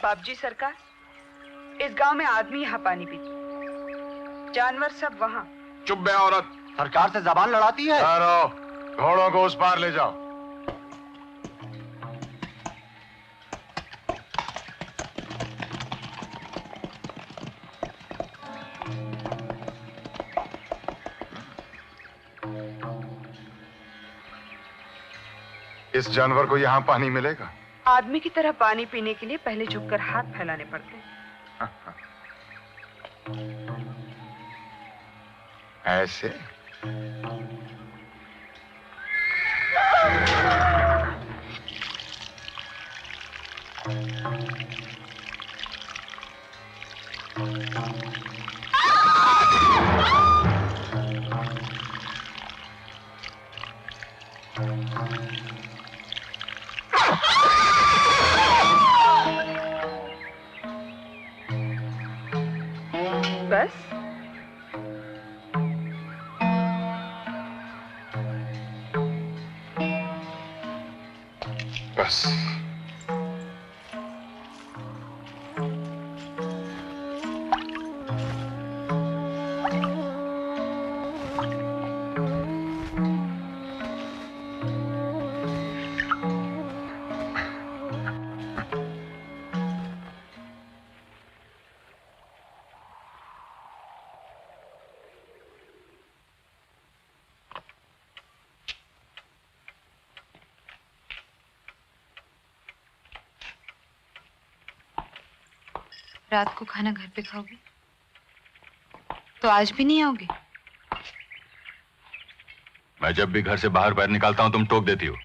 बाबूजी सरकार, इस गांव में आदमी यहाँ पानी पीते, जानवर सब वहाँ। चुप बे औरत, सरकार से जबान लड़ाती है। घोड़ों को उस पार ले जाओ। इस जानवर को यहाँ पानी मिलेगा? आदमी की तरह पानी पीने के लिए पहले झुककर हाथ फैलाने पड़ते हैं। ऐसे? बस बस रात को खाना घर पे खाओगे तो आज भी नहीं आओगे? मैं जब भी घर से बाहर पैर निकालता हूं तुम टोक देती हो।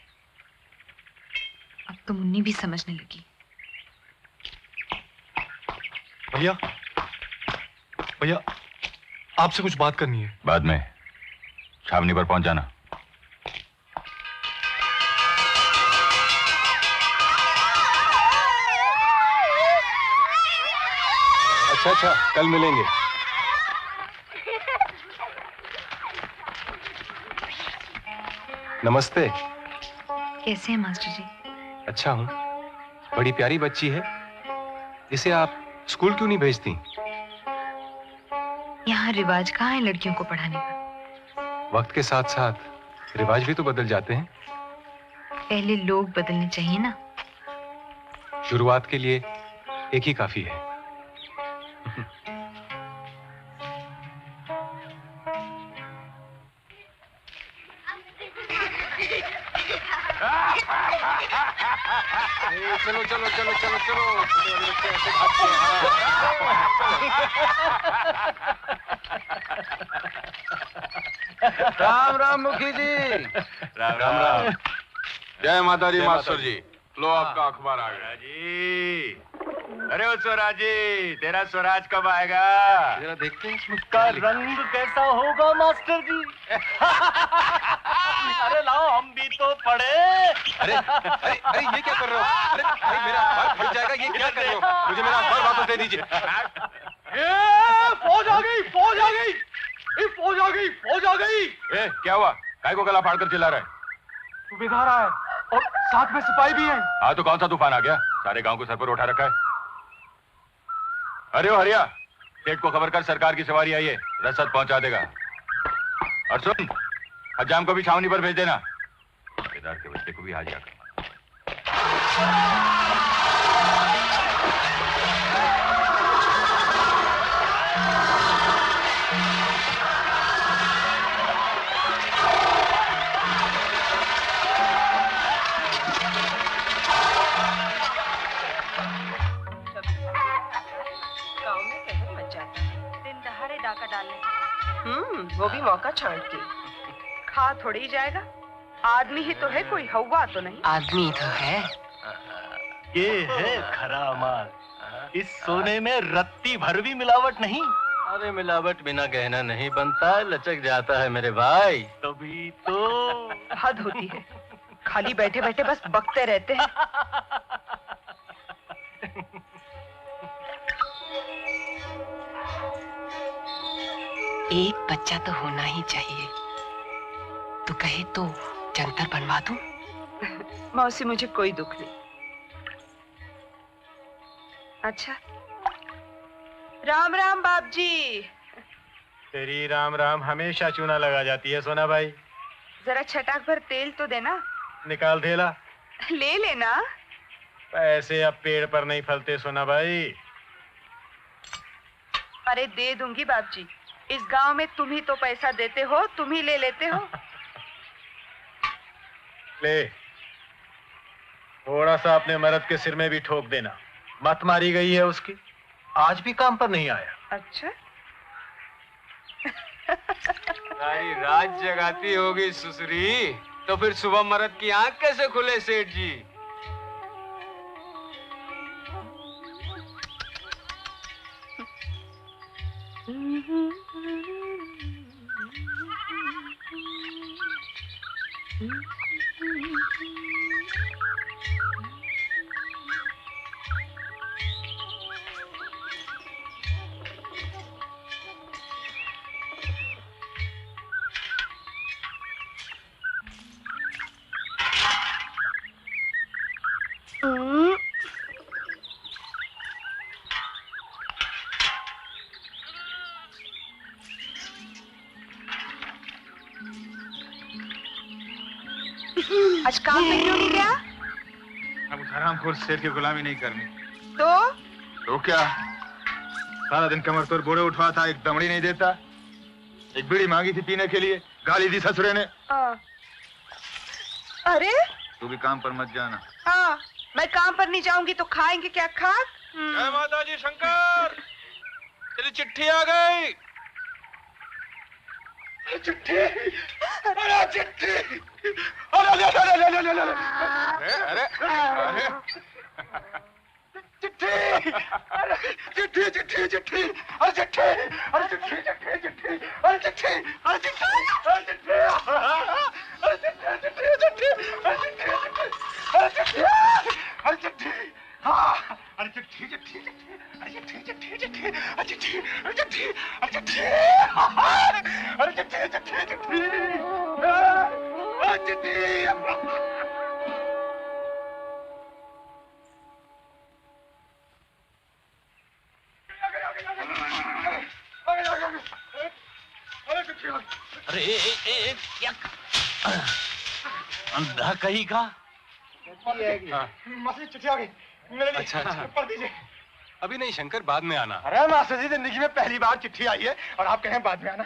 अब तो मुन्नी भी समझने लगी। भैया, भैया आपसे कुछ बात करनी है। बाद में छावनी पर पहुंच जाना। अच्छा, कल मिलेंगे। नमस्ते। कैसे हैं मास्टर जी? अच्छा हूँ। बड़ी प्यारी बच्ची है, इसे आप स्कूल क्यों नहीं भेजती? यहाँ रिवाज कहाँ है लड़कियों को पढ़ाने का? वक्त के साथ साथ रिवाज भी तो बदल जाते हैं। पहले लोग बदलने चाहिए ना। शुरुआत के लिए एक ही काफी है। चलो चलो चलो चलो चलो, ऐसे भागते हैं। राम राम मुखी जी। राम राम। जय माता दी मास्टर जी। लो आपका अखबार आ गया जी। अरे ओ स्वराज जी, तेरा स्वराज कब आएगा? जरा देखते हैं उसका रंग कैसा होगा मास्टर जी। अरे लाओ हम भी तो पढ़े। अरे अरे अरे ये क्या कर रहे हो? अरे भाई मेरा अखबार फट जाएगा, ये क्या कर रहे हो? मुझे मेरा अखबार वापस दे दीजिए। फौज आ गई, फौज आ गई, फौज आ गई, फौज आ गई। क्या हुआ? काय को गला फाड़ कर चिल्ला रहा है? सूबेदार आए और साथ में सिपाही भी हैं। हाँ तो कौन सा तूफान आ गया? सारे गांव को सर पर उठा रखा है। अरे ओ हरिया, सेठ को खबर कर, सरकार की सवारी आई है, रसद पहुंचा देगा। और सुन, हजाम को भी छावनी पर भेज देना। सूबेदार के बच्चे को भी हाजिर कर। वो भी मौका छांट के। खा थोड़ी ही जाएगा, आदमी ही तो है, कोई हवा तो नहीं। आदमी तो है। ये है खरा माल। इस सोने में रत्ती भर भी मिलावट नहीं। अरे मिलावट बिना गहना नहीं बनता, लचक जाता है मेरे भाई। तभी तो हद होती है, खाली बैठे बैठे बस बकते रहते हैं। एक बच्चा तो होना ही चाहिए। तू कहे तो जंतर बनवा दूं? मौसी, मुझे कोई दुख नहीं। अच्छा, राम राम बाप जी। तेरी राम राम हमेशा चूना लगा जाती है सोना भाई। जरा छटाक भर तेल तो देना। निकाल धेला। ले लेना। पैसे अब पेड़ पर नहीं फलते सोना भाई। अरे दे दूंगी बाप जी, इस गांव में तुम ही तो पैसा देते हो, तुम ही ले लेते हो। ले, थोड़ा सा अपने मर्द के सिर में भी ठोक देना। मत मारी गई है उसकी, आज भी काम पर नहीं आया। अच्छा। सारी रात जगाती होगी सुसरी, तो फिर सुबह मर्द की आंख कैसे खुले सेठ जी? आज काम पे क्यों नहीं गया? अब हरामखोर सेठ की गुलामी नहीं करनी। तो क्या, सारा दिन कमर तोड़ बोरे उठवा था, एक दमड़ी नहीं देता। एक बीड़ी मांगी थी पीने के लिए, गाली दी ससुरे ने। अरे तू भी काम पर मत जाना। हाँ, मैं काम पर नहीं जाऊंगी तो खाएंगे क्या खाक? जय माता जी शंकर, तेरी चिट्ठी आ गई। चिट्ठी, अरे चिट्ठी, अरे चिट्ठी, अरे चिट्ठी चिट्ठी चिट्ठी, अरे चिट्ठी, अरे चिट्ठी चिट्ठी चिट्ठी, अरे चिट्ठी, अरे चिट्ठी, अरे चिट्ठी, अरे चिट्ठी चिट्ठी चिट्ठी, अरे चिट्ठी, अरे चिट्ठी, हाँ, अरे चिट्ठी चिट्ठी चिट्ठी, अरे चिट्ठी चिट्ठी चिट्ठी, अरे चिट्ठी, अरे चिट्ठी, अरे चिट्ठी, अरे चिट्ठी चिट्ठी चिट्ठी, अरे चिट्ठी। अरे क्या अंधा कहीं का? मास्टर चिट्ठी आ गई मेरे लिए। अच्छा, अच्छा। पढ़ दीजिए। अभी नहीं शंकर, बाद में आना। अरे मास्टर जी, जिंदगी में पहली बार चिट्ठी आई है और आप कहें बाद में आना।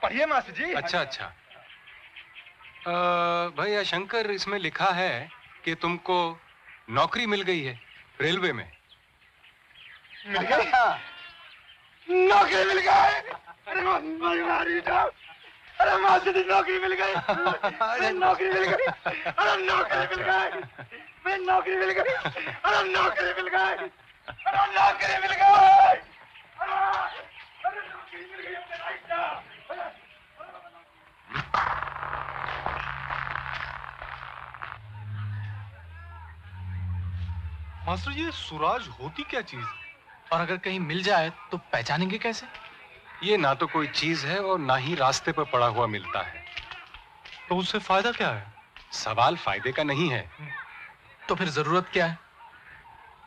पढ़िए मास्टर जी। अच्छा अच्छा। भैया शंकर, इसमें लिखा है कि तुमको नौकरी मिल गई है रेलवे में। मिल गई? नौकरी मिल गई? अरे अरे मास्टर जी, नौकरी मिल गई, नौकरी मिल गई, अरे नौकरी मिल गई, मैं नौकरी मिल गई, अरे नौकरी मिल गई, अरे नौकरी मिल गई, अरे नौकरी मिल गई अपने भाई साहब। मास्टर जी, सुराज होती क्या चीज, और अगर कहीं मिल जाए तो पहचानेंगे कैसे? ये ना तो कोई चीज है और ना ही रास्ते पर पड़ा हुआ मिलता है। तो उससे फायदा क्या है? सवाल फायदे का नहीं है। तो फिर जरूरत क्या है?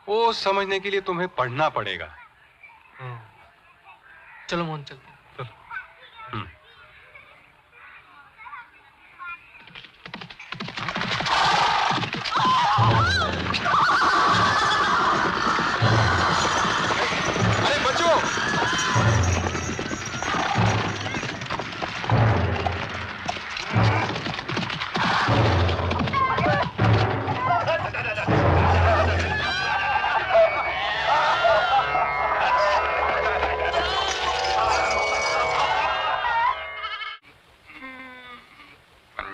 वो समझने के लिए तुम्हें पढ़ना पड़ेगा। चलो मोहन चलते हैं। अरे बच्चों,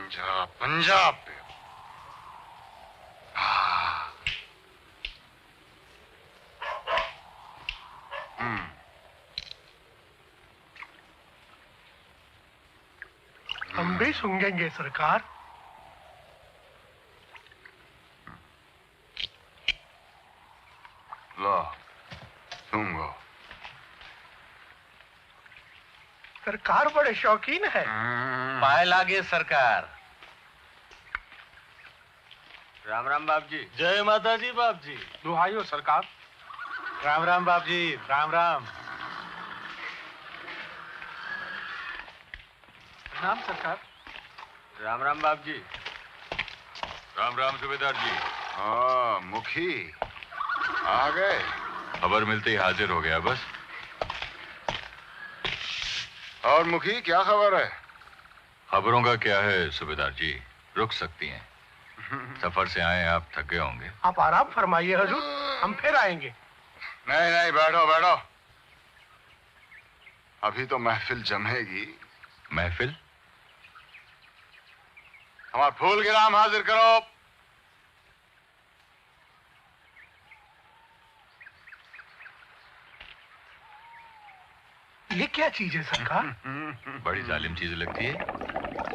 पंजाब पंजाब पे हम भी सूंघेंगे सरकार। लो सूंघो। सरकार बड़े शौकीन है। पाए लागे सरकार। राम राम बाप जी। जय माता जी बाप जी। दुहाई हो सरकार। राम राम बाप जी, राम राम। नाम सरकार। राम राम बाप जी। राम राम सूबेदार जी। हाँ मुखी आ गए। खबर मिलते ही हाजिर हो गया बस। और मुखी क्या खबर है? खबरों का क्या है सूबेदार जी, रुक सकती हैं। सफर से आए आप थके होंगे। आप आराम फरमाइए हुजूर, हम फिर आएंगे। नहीं नहीं बैठो बैठो, अभी तो महफिल जमेगी। महफिल? हमारा फूल के नाम हाजिर करो। ये क्या चीज है सरकार? बड़ी जालिम चीज लगती है।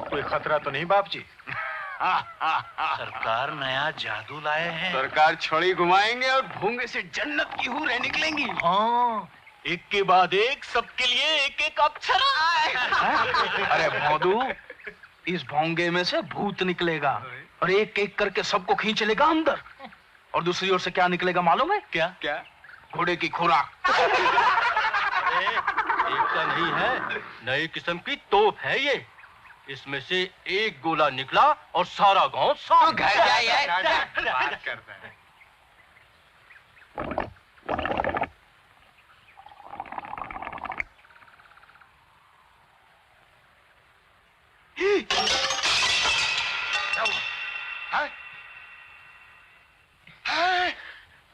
कोई खतरा तो नहीं बाप जी? सरकार नया जादू लाए हैं। सरकार छड़ी घुमाएंगे और भूंगे से जन्नत की हूरें निकलेंगी। हाँ, एक के बाद एक, सबके लिए एक एक अक्षर। अरे भौदू, इस भोंगे में से भूत निकलेगा और एक एक करके सबको खींच लेगा अंदर। और दूसरी ओर से क्या निकलेगा मालूम है? क्या? क्या? घोड़े की खुराक। एक का नहीं है, नई किस्म की तोप है ये। इसमें से एक गोला निकला और सारा गांव साफ। घर जाइए। बात करता है।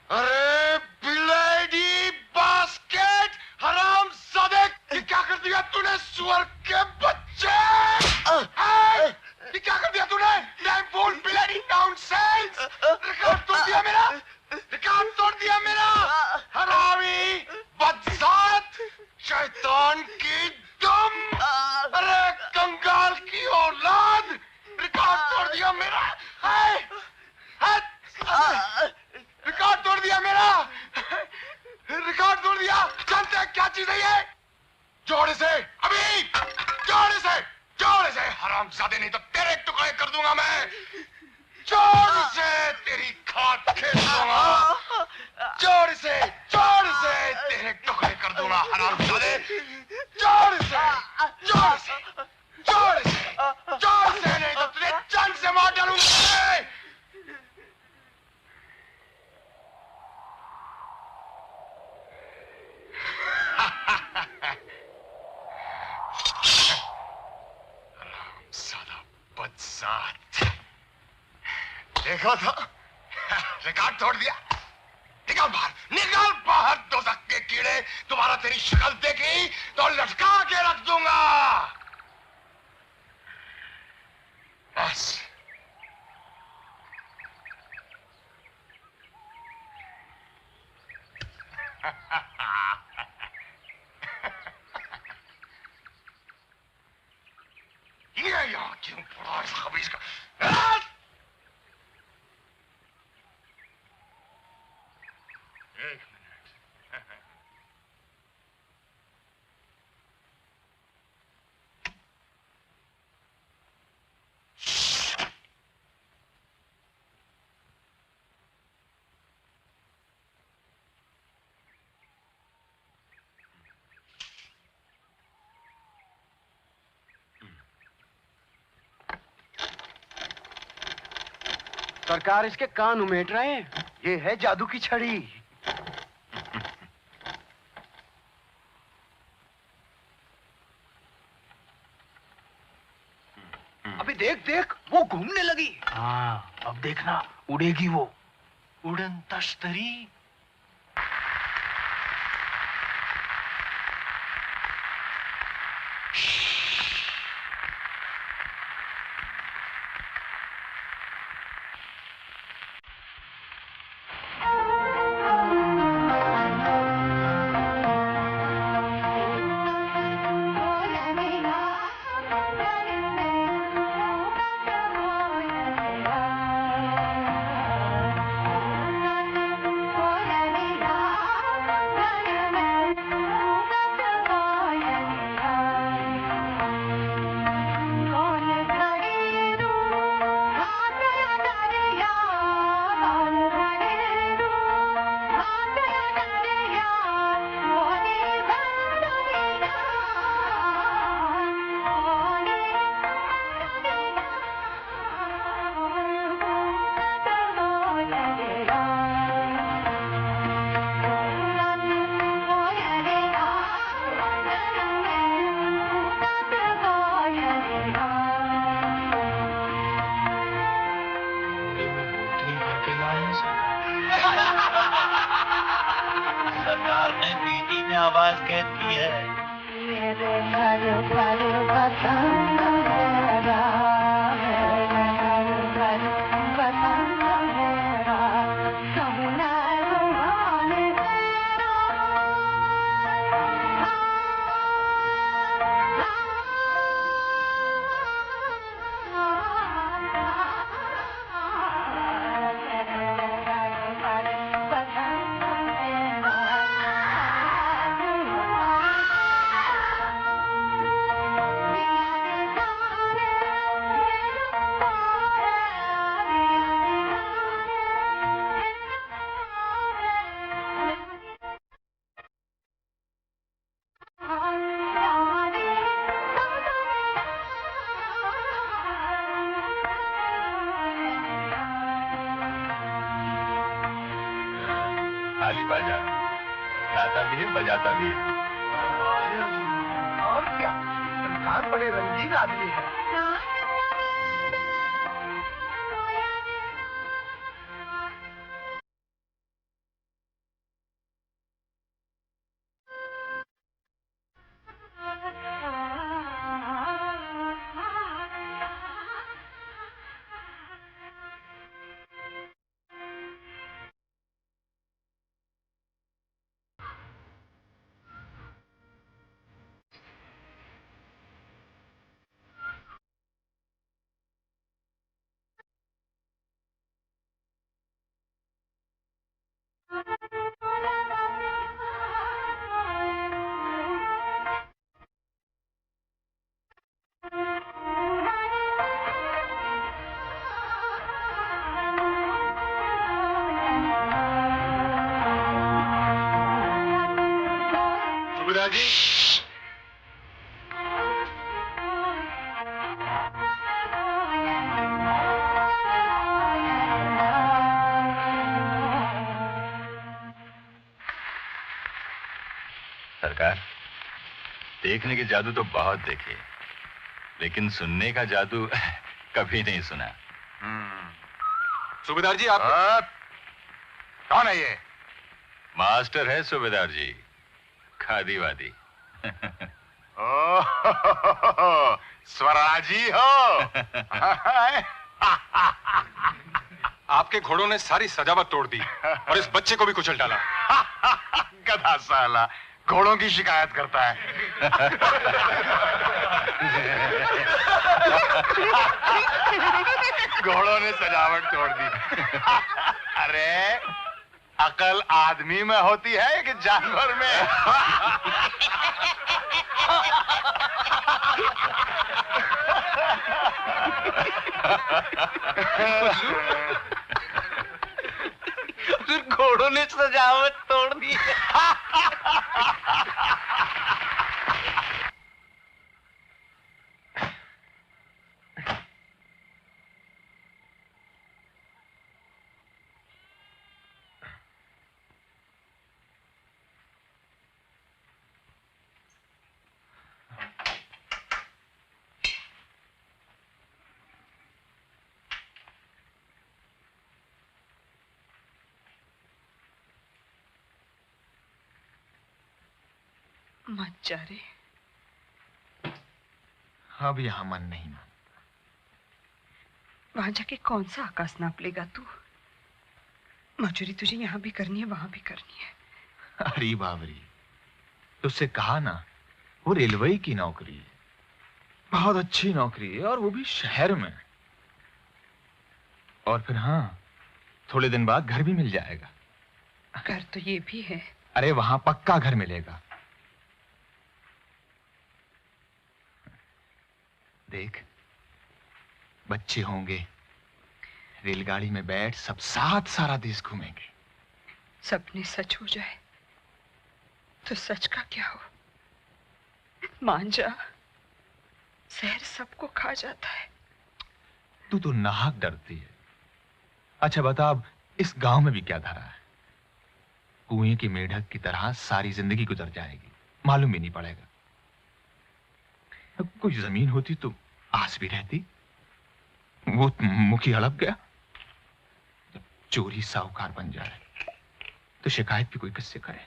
अरे बिलेडी बास्केट हराम सादे, क्या कर दिया तूने सुअर के बच्चे? ये क्या कर दिया तूने? टाइम फूल बिलेडी नॉनसेंस। रिकॉर्ड तोड़ दिया मेरा, रिकॉर्ड तोड़ दिया मेरा। हरामी बदजात, शैतान की दम। अरे कंगाल की औलाद, रिकॉर्ड तोड़ दिया मेरा। रिकॉर्ड तोड़ दिया मेरा, रिकॉर्ड तोड़ दिया। जानते हैं क्या चीज है ये? जोड़े से, अभी जोड़े से हरामजादे, नहीं तो तेरे टुकड़े कर दूंगा मैं। जोड़ से तेरी खाट खेल दूंगा। जोड़ से तेरे टुकड़े कर दूंगा हरामजादे। जोड़ से नहीं तो तुझे जान से मार डालूंगा। बदजात, देखा था, रिकॉर्ड तोड़ दिया। निकाल बाहर दोज़ख के कीड़े। तुम्हारा तेरी शक्ल देखी तो लटका के रख दूंगा। बस ये यहाँ क्यों पड़ा इस खबीज का? एक मिनट। सरकार इसके कान उमेट रहे हैं। ये है जादू की छड़ी। अभी देख देख, वो घूमने लगी। हाँ, अब देखना उड़ेगी वो। उड़न तश्तरी। सरकार ने बीटी में आवाज कैद की है। मेरे घर पर वतन मेरा, मेरे घर पर वतन मेरा, सपना रुहाने ताली बाजा, गाता भी है, बजाता भी है। और क्या, सरकार बड़े रंगीन आदमी है। सुबेदार जी, सरकार, देखने के जादू तो बहुत देखे, लेकिन सुनने का जादू कभी नहीं सुना। सुबेदार जी आप कौन है ये? मास्टर है सूबेदार जी, खादीवादी। ओह, स्वराजी हो। आपके घोड़ों ने सारी सजावट तोड़ दी और इस बच्चे को भी कुचल डाला। गधा साला घोड़ों की शिकायत करता है। घोड़ों ने सजावट तोड़ दी। अरे अकल आदमी में होती है कि जानवर में? फिर घोड़ों ने सजावट तोड़ दी। मत जा रे। अब यहाँ मन नहीं मानता। वहां जाके कौन सा आकाश नाप लेगा तू? मजूरी तुझे यहाँ भी करनी है, वहां भी करनी है। अरे बाबरी, तुझसे कहा ना, वो रेलवे की नौकरी है, बहुत अच्छी नौकरी है, और वो भी शहर में। और फिर हाँ, थोड़े दिन बाद घर भी मिल जाएगा। घर तो ये भी है। अरे वहां पक्का घर मिलेगा। देख, बच्चे होंगे, रेलगाड़ी में बैठ सब साथ सारा देश घूमेंगे। सपने सच हो जाए तो सच का क्या हो? मान जा, शहर सबको खा जाता है। तू तो नाहक डरती है। अच्छा बता, अब इस गांव में भी क्या धरा है? कुएं की मेढक की तरह सारी जिंदगी गुजर जाएगी, मालूम भी नहीं पड़ेगा। कोई जमीन होती तो आस भी रहती। वो मुखी हड़प गया। जब चोरी साहूकार बन जाए तो शिकायत भी कोई किससे करे?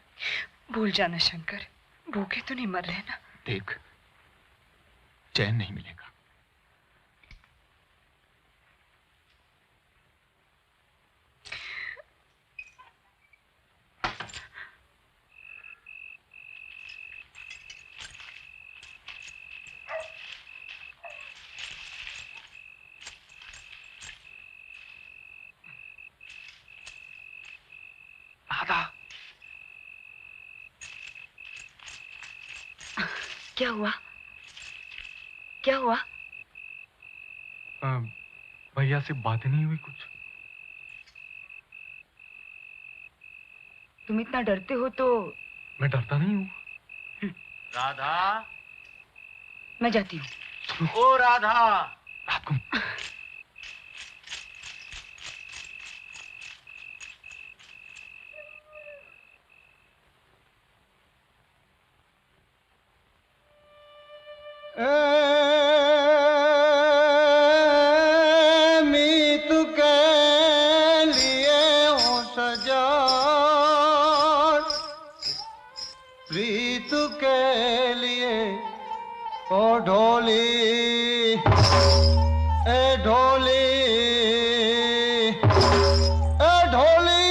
भूल जाना शंकर, भूखे तो नहीं मर रहे ना। देख, चैन नहीं मिलेगा। क्या हुआ? क्या हुआ? भैया से बातें नहीं हुई कुछ? तुम इतना डरते हो तो? मैं डरता नहीं हूँ। राधा, मैं जाती हूँ। ओ राधा। रात को मीत के लिए हो सजा, प्रीत के लिए ओ ढोली, ए ढोली, ए ढोली।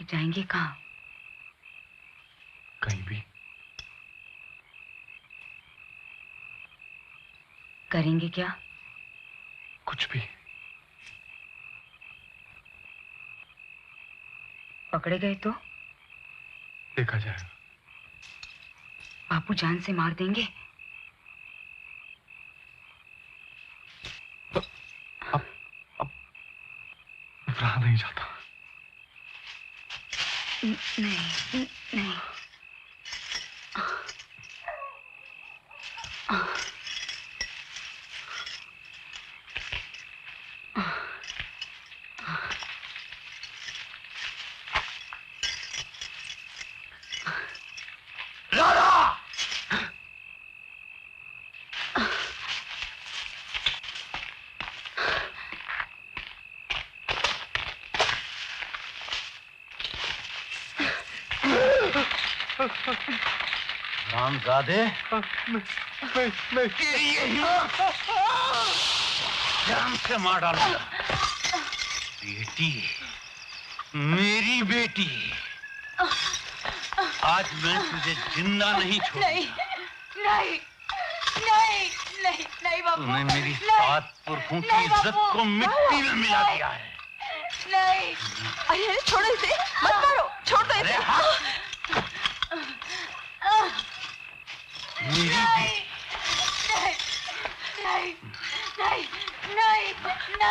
जाएंगे कहाँ? कहीं भी। करेंगे क्या? कुछ भी। पकड़े गए तो? देखा जाएगा। बापू जान से मार देंगे? अब रहा नहीं जाता। नहीं नहीं। रामजादे, जान से मार डालूंगा। बेटी, मेरी बेटी, आज मैं तुझे जिंदा नहीं छोड़ूंगा। नहीं नहीं नहीं नहीं नहीं बापू। तूने मेरी 7 पुरखों की इज्जत को मिट्टी में मिला दिया है। नहीं, अरे छोड़ो इसे, मत मारो, छोड़ दो इसे। मेरी नहीं नहीं नहीं नहीं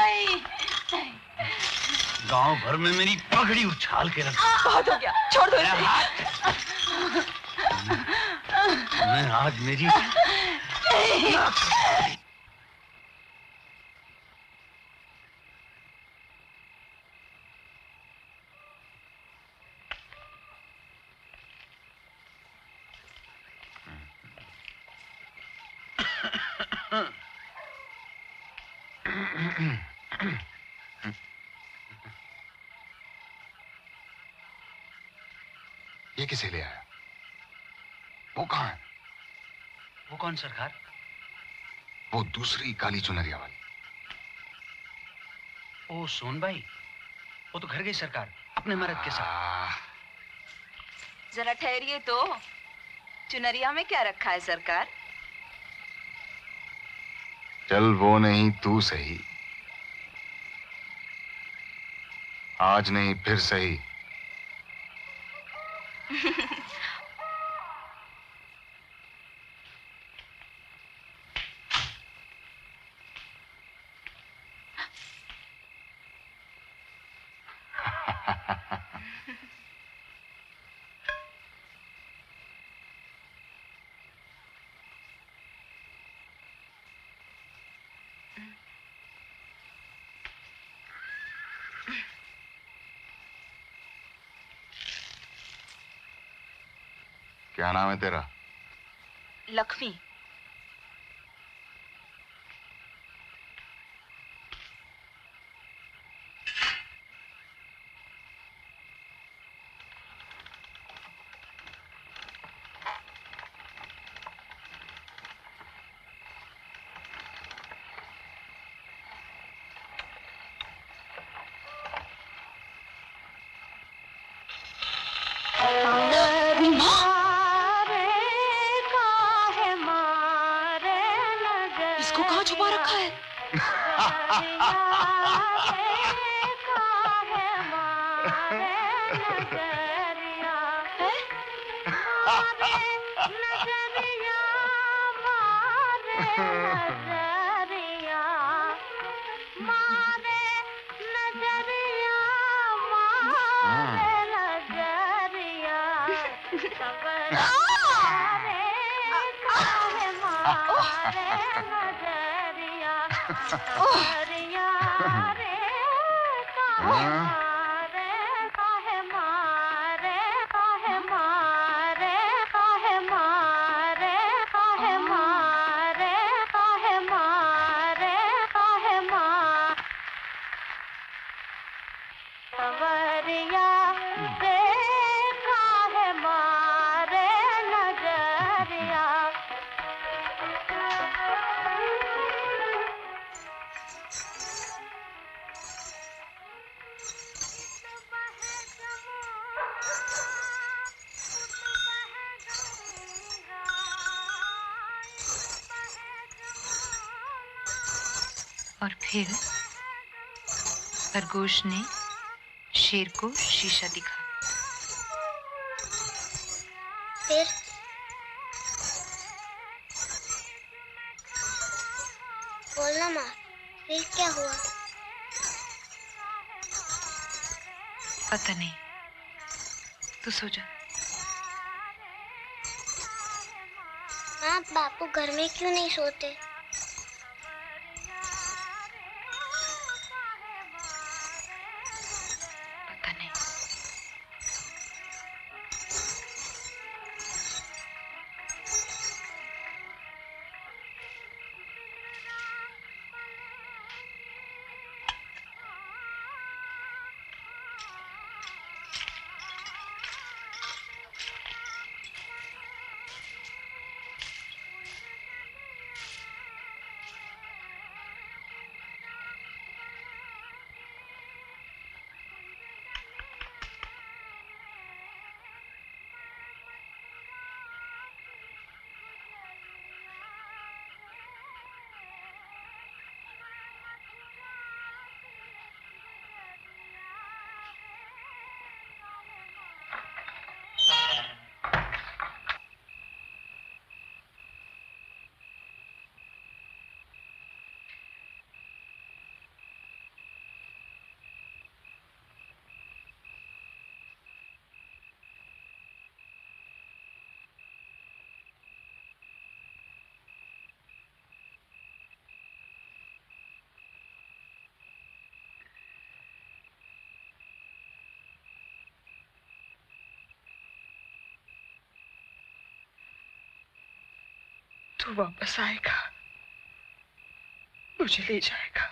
नहीं नहीं। गांव भर में मेरी पगड़ी उछाल के रख। बहुत हो गया, छोड़ दो इसे। मैं आज मेरी ये किसे ले आया? वो कहाँ है? वो कौन सरकार? वो दूसरी काली चुनरिया वाली। ओ सोनबाई, वो तो घर गई सरकार, अपने मर्द के साथ। जरा ठहरिए तो, चुनरिया में क्या रखा है सरकार? चल वो नहीं तू सही, आज नहीं फिर सही। क्या नाम है तेरा? लक्ष्मी। इसको कहाँ छुपा रखा है? और फिर खरगोश ने शेर को शीशा दिखाया। फिर बोलना माँ, फिर क्या हुआ? पता नहीं, तू सो जा। माँ, बापू घर में क्यों नहीं सोते? पता नहीं। तू वापस आएगा, मुझे ले जाएगा।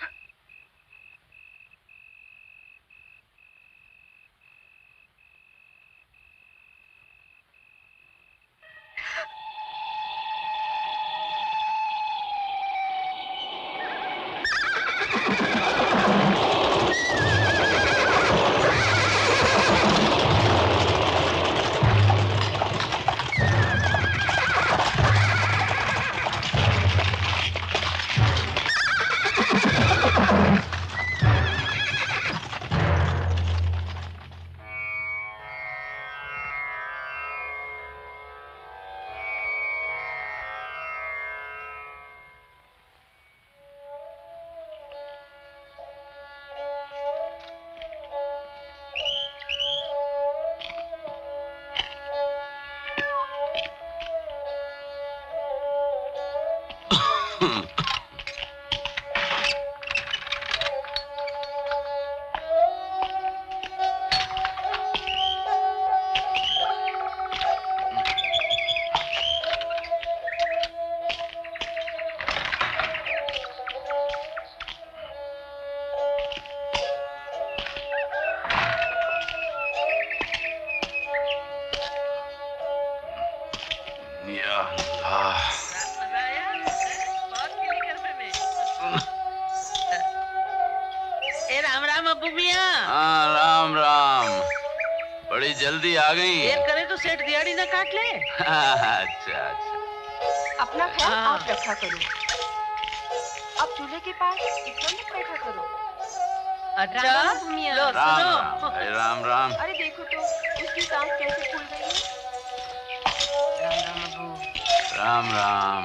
जल्दी आ गई। देर करे तो सेठ दिहाड़ी ना काट ले। अच्छा अच्छा। अपना ख्याल आप रखा करो। अब चूल्हे के पास इतना मत बैठा करो। अच्छा लो सुनो। राम राम। अरे देखो तो उसकी सांस कैसे खुल गई है। राम राम अबू। राम राम।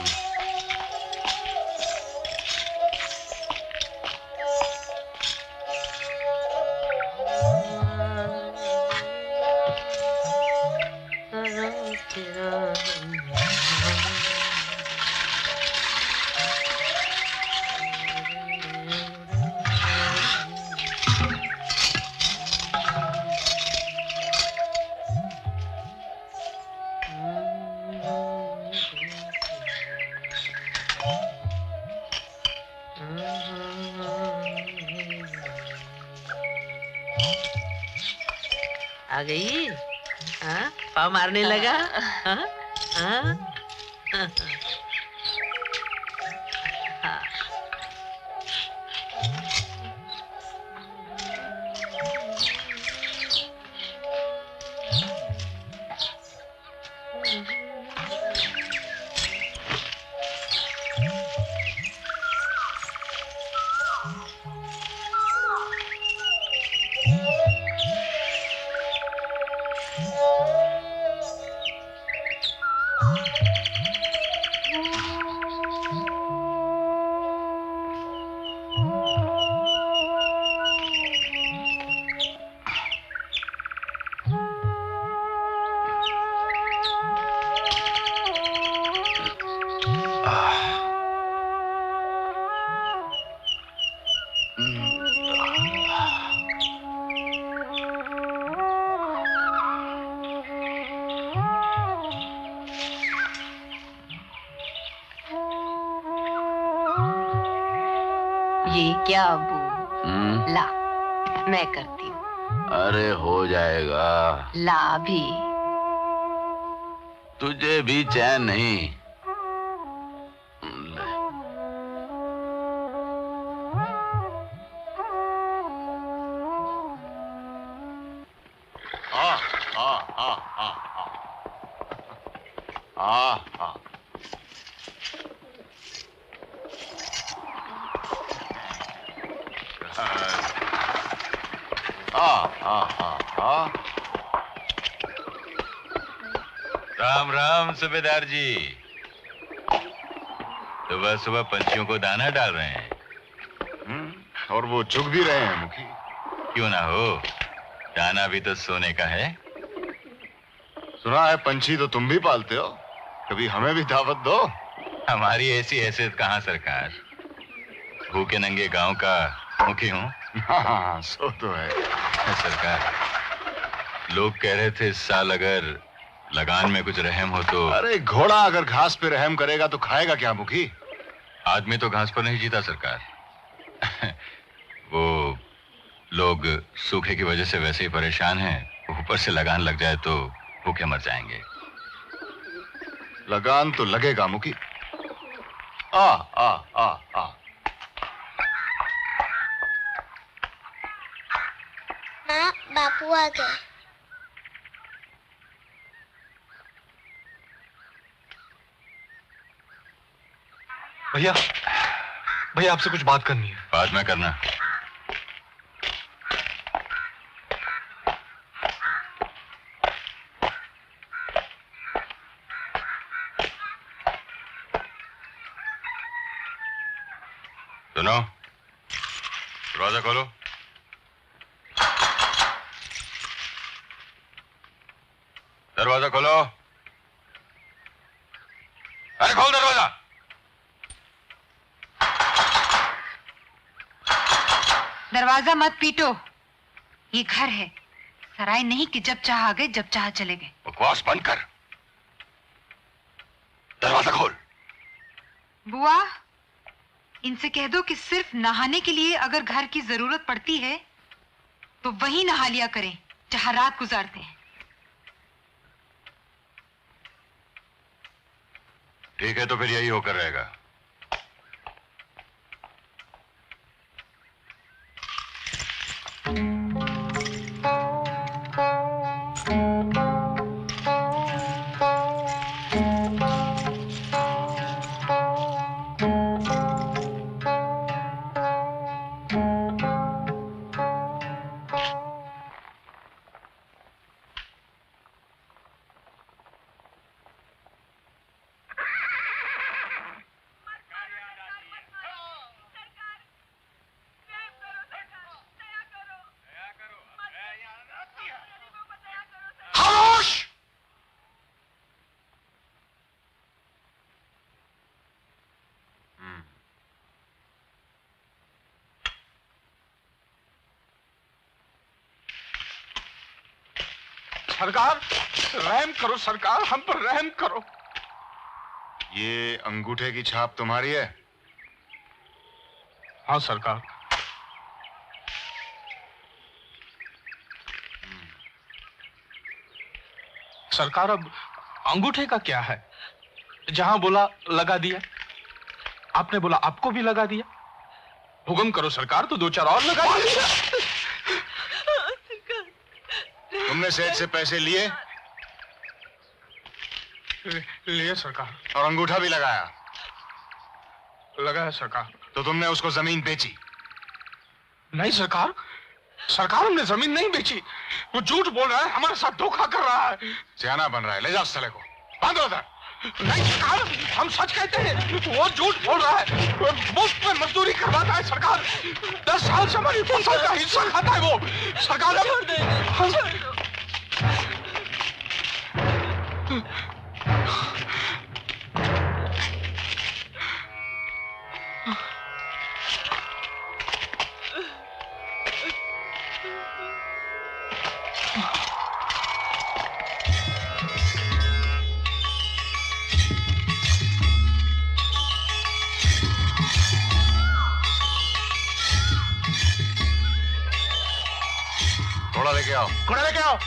आ गई? हाँ? पाँव मारने लगा? हाँ? हाँ? हाँ। क्या अबू? ला, मैं करती हूँ। अरे हो जाएगा। ला भी। तुझे भी चैन नहीं। राम राम सूबेदार जी। सुबह सुबह पंछियों को दाना डाल रहे हैं। और वो चुग भी रहे हैं मुखी। क्यों ना हो, दाना भी तो सोने का है। सुना है पंछी तो तुम भी पालते हो, कभी हमें भी दावत दो। हमारी ऐसी हैसियत कहाँ सरकार, भूखे नंगे गांव का मुखी हूँ। हाँ, सो तो है सरकार। लोग कह रहे थे इस साल अगर लगान में कुछ रहम हो तो। अरे घोड़ा अगर घास पे रहम करेगा तो खाएगा क्या मुखी? आदमी तो घास पर नहीं जीता सरकार। वो लोग सूखे की वजह से वैसे ही परेशान हैं, ऊपर से लगान लग जाए तो भूखे मर जाएंगे। लगान तो लगेगा मुखी। आ आ आ आ माँ, बापू आ गए। भैया, भैया आपसे कुछ बात करनी है। बाद में करना। सुनो, दरवाजा खोलो। दरवाजा खोलो। अरे खोल दरवाजा। दरवाजा मत पीटो, ये घर है, सराय नहीं कि जब चाह आ गए जब चाह चले गए। बकवास बंद कर, दरवाजा खोल। बुआ, इनसे कह दो कि सिर्फ नहाने के लिए अगर घर की जरूरत पड़ती है तो वहीं नहा लिया करें जहां रात गुजारते हैं। ठीक है, तो फिर यही होकर रहेगा। सरकार, रहम करो सरकार, हम पर रहम करो। ये अंगूठे की छाप तुम्हारी है? हाँ सरकार। सरकार, अब अंगूठे का क्या है? जहां बोला लगा दिया, आपने बोला आपको भी लगा दिया। हुक्म करो सरकार तो दो चार और लगा दिया। तुमने सेठ से पैसे लिए? लिए सरकार। और अंगूठा भी लगाया? लगाया सरकार। तो तुमने उसको जमीन बेची? नहीं सरकार, सरकार हमने जमीन नहीं बेची। वो झूठ बोल रहा है, हमारे साथ धोखा कर रहा है। सियाना बन रहा है, ले जाओ साले को, बांधो उधर। नहीं सरकार, हम सच कहते हैं, वो झूठ बोल रहा है, मुफ्त में मजदूरी करवाता है सरकार। 10 साल से हमारी फसल का हिस्सा खाता है वो। सरकार छोड़ दे। घोड़ा लेके आओ। घोड़ा लेके आओ।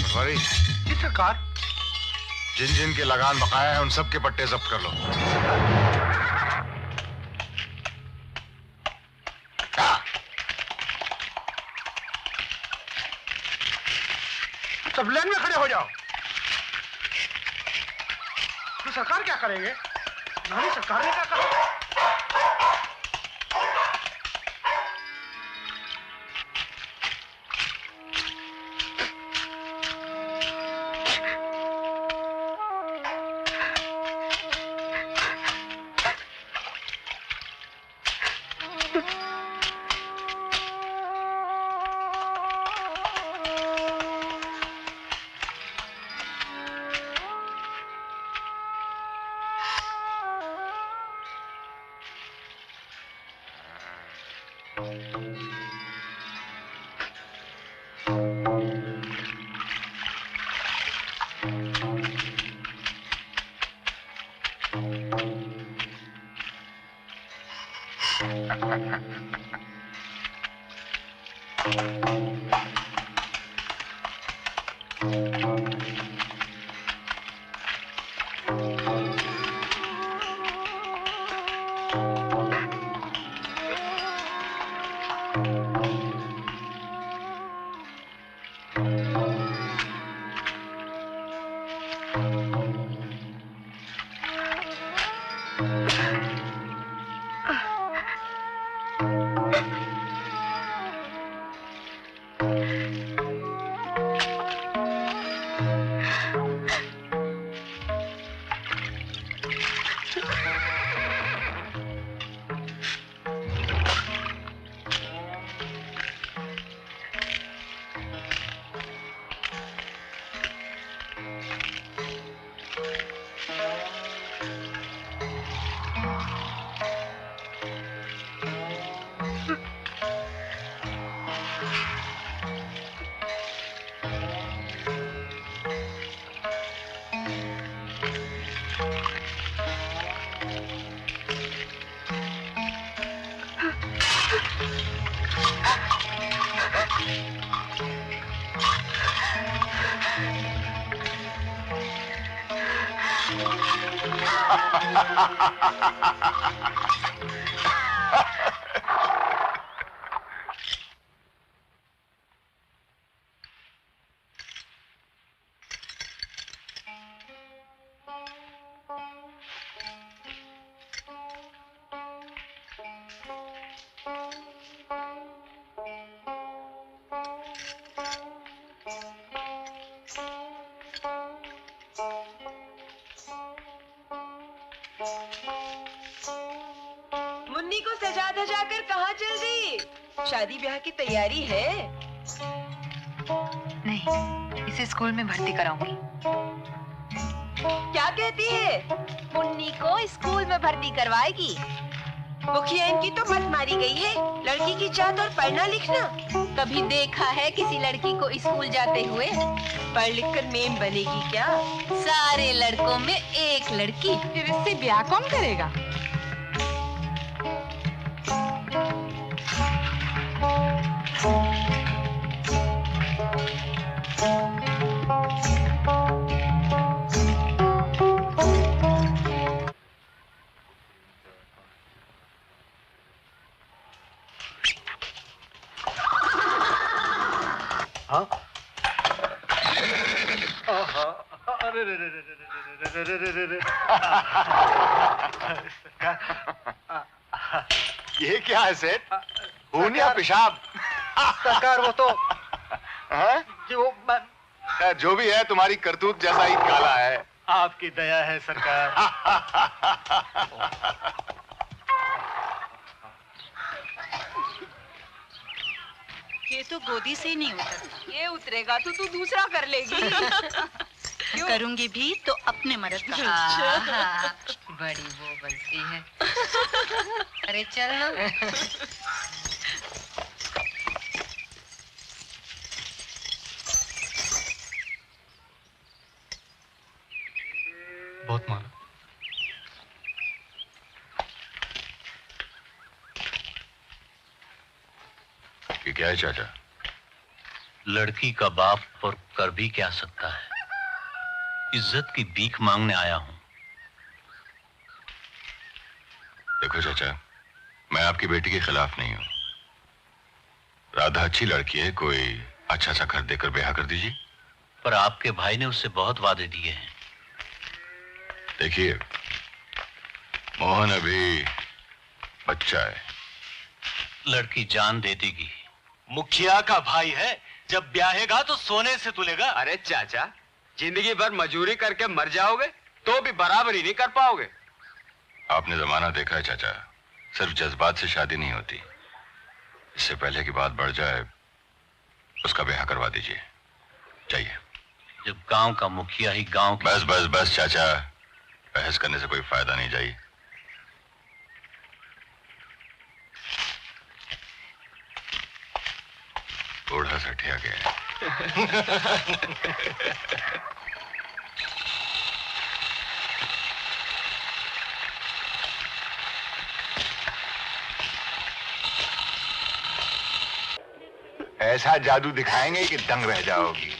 पटवारी जी सरकार। जिन जिन के लगान बकाया है उन सब के पट्टे जब्त कर लो। सब लाइन में खड़े हो जाओ। तो सरकार क्या करेंगे? नहीं, सरकार ने क्या कहा? मुन्नी को सजा धजा कर कहाँ चल गई? शादी ब्याह की तैयारी है? नहीं, इसे स्कूल में भर्ती कराऊंगी। क्या कहती है? मुन्नी को स्कूल में भर्ती करवाएगी। मुखिया इनकी तो मत मारी गई है। लड़की की चाहत और पढ़ना लिखना। कभी देखा है किसी लड़की को स्कूल जाते हुए? पढ़ लिख कर मेम बनेगी क्या? सारे लड़कों में एक लड़की। फिर इससे ब्याह कौन करेगा? ये क्या है सेठ? खून या पेशाब? सरकार वो तो जी वो जो भी है तुम्हारी करतूत जैसा ही काला है। आपकी दया है सरकार। ये तो गोदी से ही नहीं उतरता। ये उतरेगा तो तू दूसरा कर लेगी। करूंगी भी तो अपने मर्द का। बड़ी वो बनती है। अरे चल ना। क्या है चाचा? लड़की का बाप और कर भी क्या सकता है? इज्जत की भीख मांगने आया हूं। देखो चाचा, मैं आपकी बेटी के खिलाफ नहीं हूं। राधा अच्छी लड़की है, कोई अच्छा सा घर देकर ब्याह कर दीजिए। पर आपके भाई ने उससे बहुत वादे दिए हैं। देखिए, मोहन अभी बच्चा है। लड़की जान दे देगी। मुखिया का भाई है, जब ब्याहेगा तो सोने से तुलेगा। अरे चाचा, जिंदगी भर मजूरी करके मर जाओगे तो भी बराबरी नहीं कर पाओगे। आपने जमाना देखा है चाचा, सिर्फ जज्बात से शादी नहीं होती। इससे पहले की बात बढ़ जाए, उसका ब्याह करवा दीजिए। चाहिए। जब गांव का मुखिया ही गांव की... बस बस बस चाचा, बहस करने से कोई फायदा नहीं। जाइए। बूढ़ा सठिया गया। ऐसा जादू दिखाएंगे कि दंग रह जाओगी।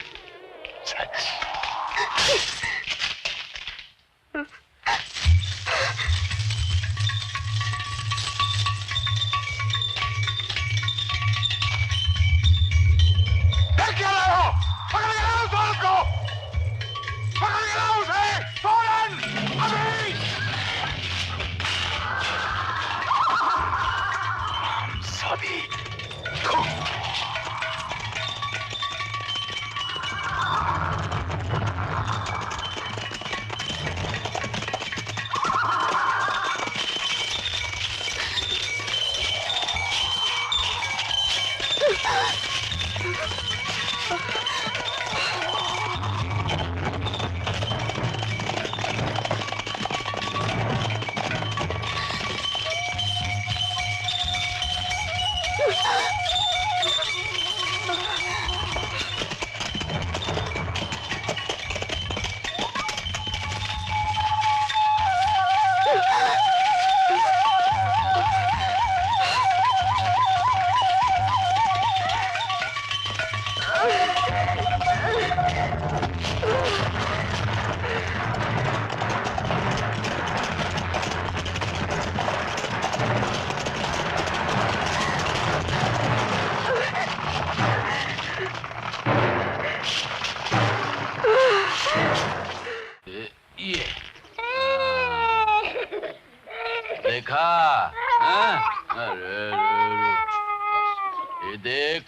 सच। क्या लाए हो? पकड़ के लाओ उस औरत को! पकड़ के लाओ उसे! फौरन! अभी! सभी!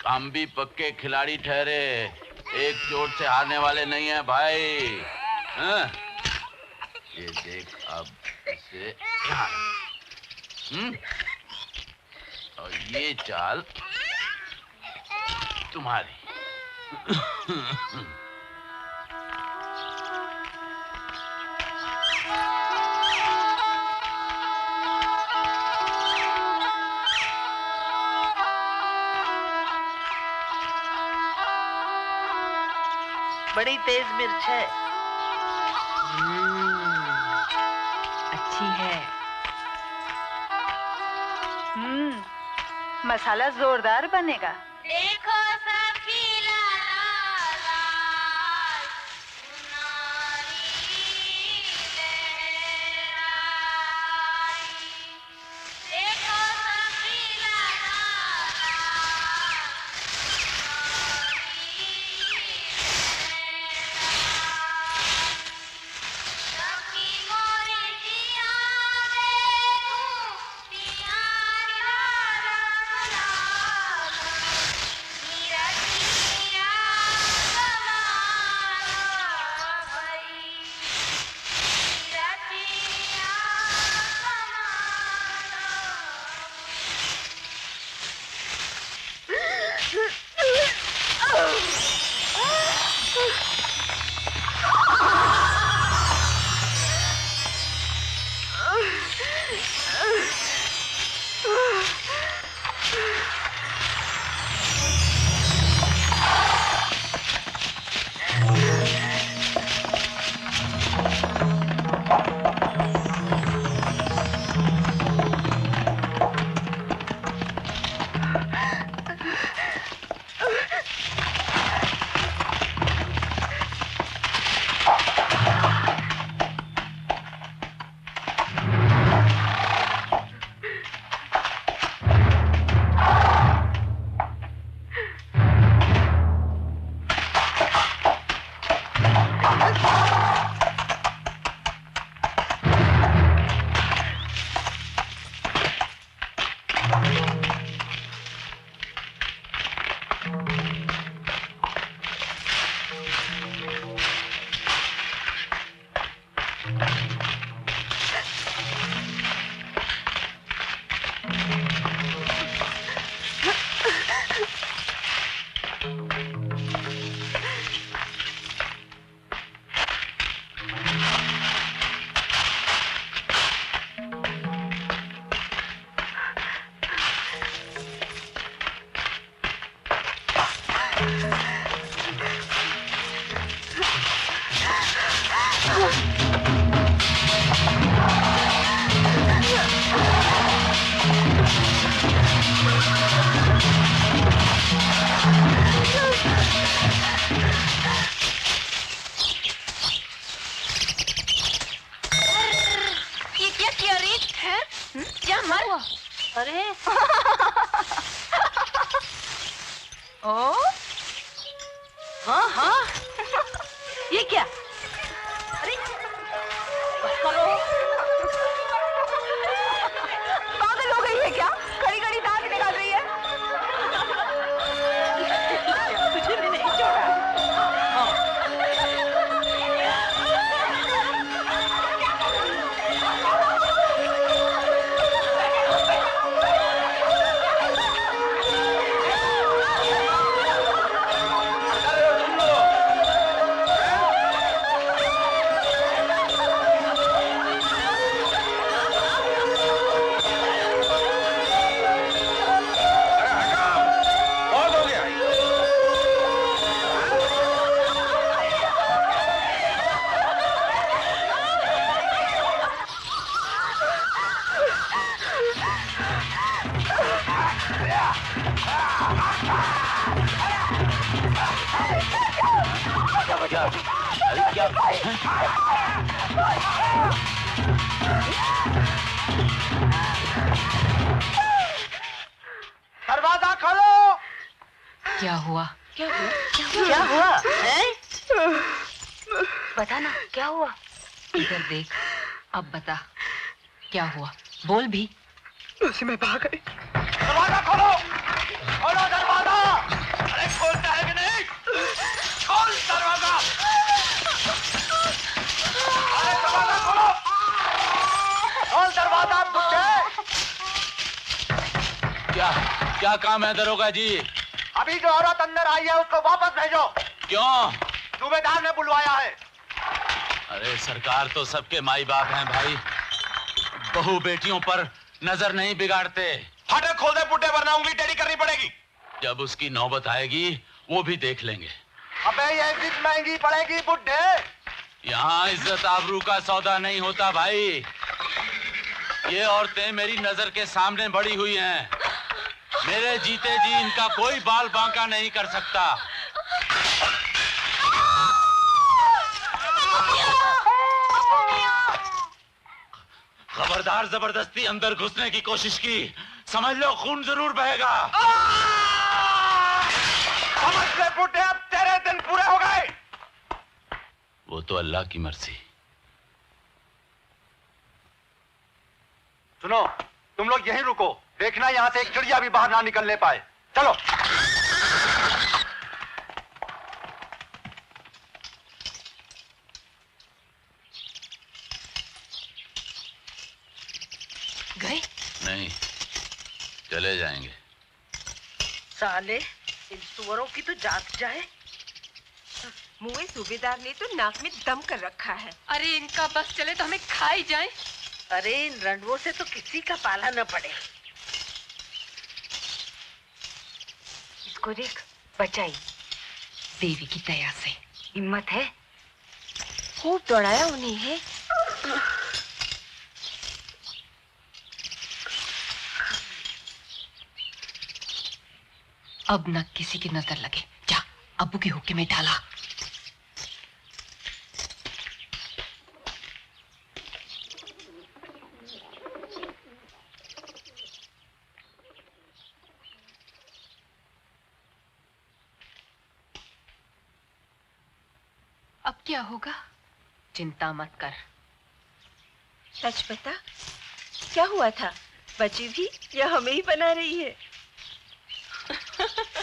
हम भी पक्के खिलाड़ी ठहरे, एक चोट से हारने वाले नहीं है भाई। हाँ? ये देख अब इसे और ये चाल तुम्हारी। बड़ी तेज मिर्च है। अच्छी है। मसाला जोरदार बनेगा। देखो किया रे? क्या मर? अरे ओ हाँ हाँ ये क्या? अरे करो पागल हो गई है क्या? खड़ी खड़ी दांत निकाल रही है। तुझे भी नहीं छोड़ा। दरवाजा खोलो। क्या हुआ? क्या हुआ? क्या हुआ? बता ना क्या हुआ? इधर देख, अब बता क्या हुआ? बोल भी। उसी में भाग गई। दरवाजा खोलो, खोलो दरवाजा। अरे खोलता है कि नहीं? खोल दरवाजा। अरे दरवाजा खोलो, खोल दरवाजा बुड्ढे। क्या काम है दरोगा जी? अभी जो औरत अंदर आई है उसको वापस भेजो। क्यों? सूबेदार ने बुलवाया है। अरे सरकार तो सबके माई बाप हैं भाई, बहू बेटियों पर नजर नहीं बिगाड़ते। फाटक खोल दे बुड्ढे, वरना उंगली टेढ़ी करनी पड़ेगी। जब उसकी नौबत आएगी वो भी देख लेंगे। अबे ये इज्जत महंगी पड़ेगी बुड्ढे। यहाँ इज्जत आबरू का सौदा नहीं होता भाई। ये औरतें मेरी नजर के सामने बड़ी हुई हैं। मेरे जीते जी इनका कोई बाल बांका नहीं कर सकता। खबरदार, जबरदस्ती अंदर घुसने की कोशिश की, समझ लो खून जरूर बहेगा। समझ ले बुड्ढे, अब तेरे दिन पूरे हो गए। वो तो अल्लाह की मर्जी। सुनो, तुम लोग यहीं रुको, देखना यहाँ से एक चिड़िया भी बाहर ना निकलने पाए। चलो। गए? नहीं, चले जाएंगे। साले, इन सुअरों की तो जात जाए। मुए सूबेदार ने तो नाक में दम कर रखा है। अरे इनका बस चले तो हमें खा ही जाए। अरे इन रंडवों से तो किसी का पाला न पड़े। इसको देख, बचाई। देवी की दया से। हिम्मत है, खूब दौड़ाया उन्हें है। अब न किसी की नजर लगे। जा, अब्बू के हुक्के में डाला। अब क्या होगा? चिंता मत कर। सच बता, क्या हुआ था? बची भी या हमें ही बना रही है?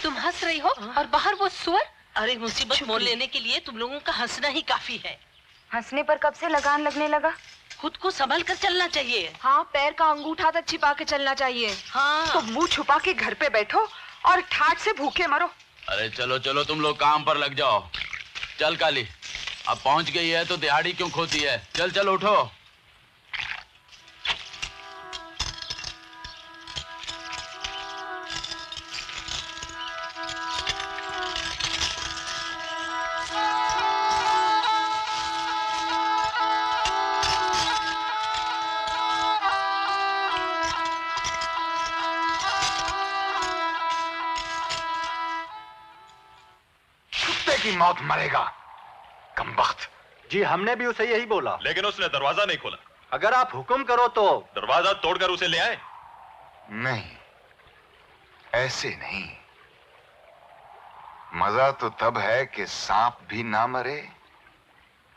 तुम हंस रही हो और बाहर वो सुअर। अरे मुसीबत मोल लेने के लिए तुम लोगों का हंसना ही काफी है। हंसने पर कब से लगान लगने लगा? खुद को संभल कर चलना चाहिए। हाँ, पैर का अंगूठा तक छिपा के चलना चाहिए। हाँ। तो मुंह छुपा के घर पे बैठो और ठाठ से भूखे मरो। अरे चलो चलो, तुम लोग काम पर लग जाओ। चल काली, अब पहुंच गई है तो दिहाड़ी क्यों खोती है? चल चल उठो। की मौत मरेगा, कमबख्त। जी हमने भी उसे यही बोला, लेकिन उसने दरवाजा नहीं खोला। अगर आप हुक्म करो तो दरवाजा तोड़कर उसे ले आए। नहीं, ऐसे नहीं। मजा तो तब है कि सांप भी ना मरे,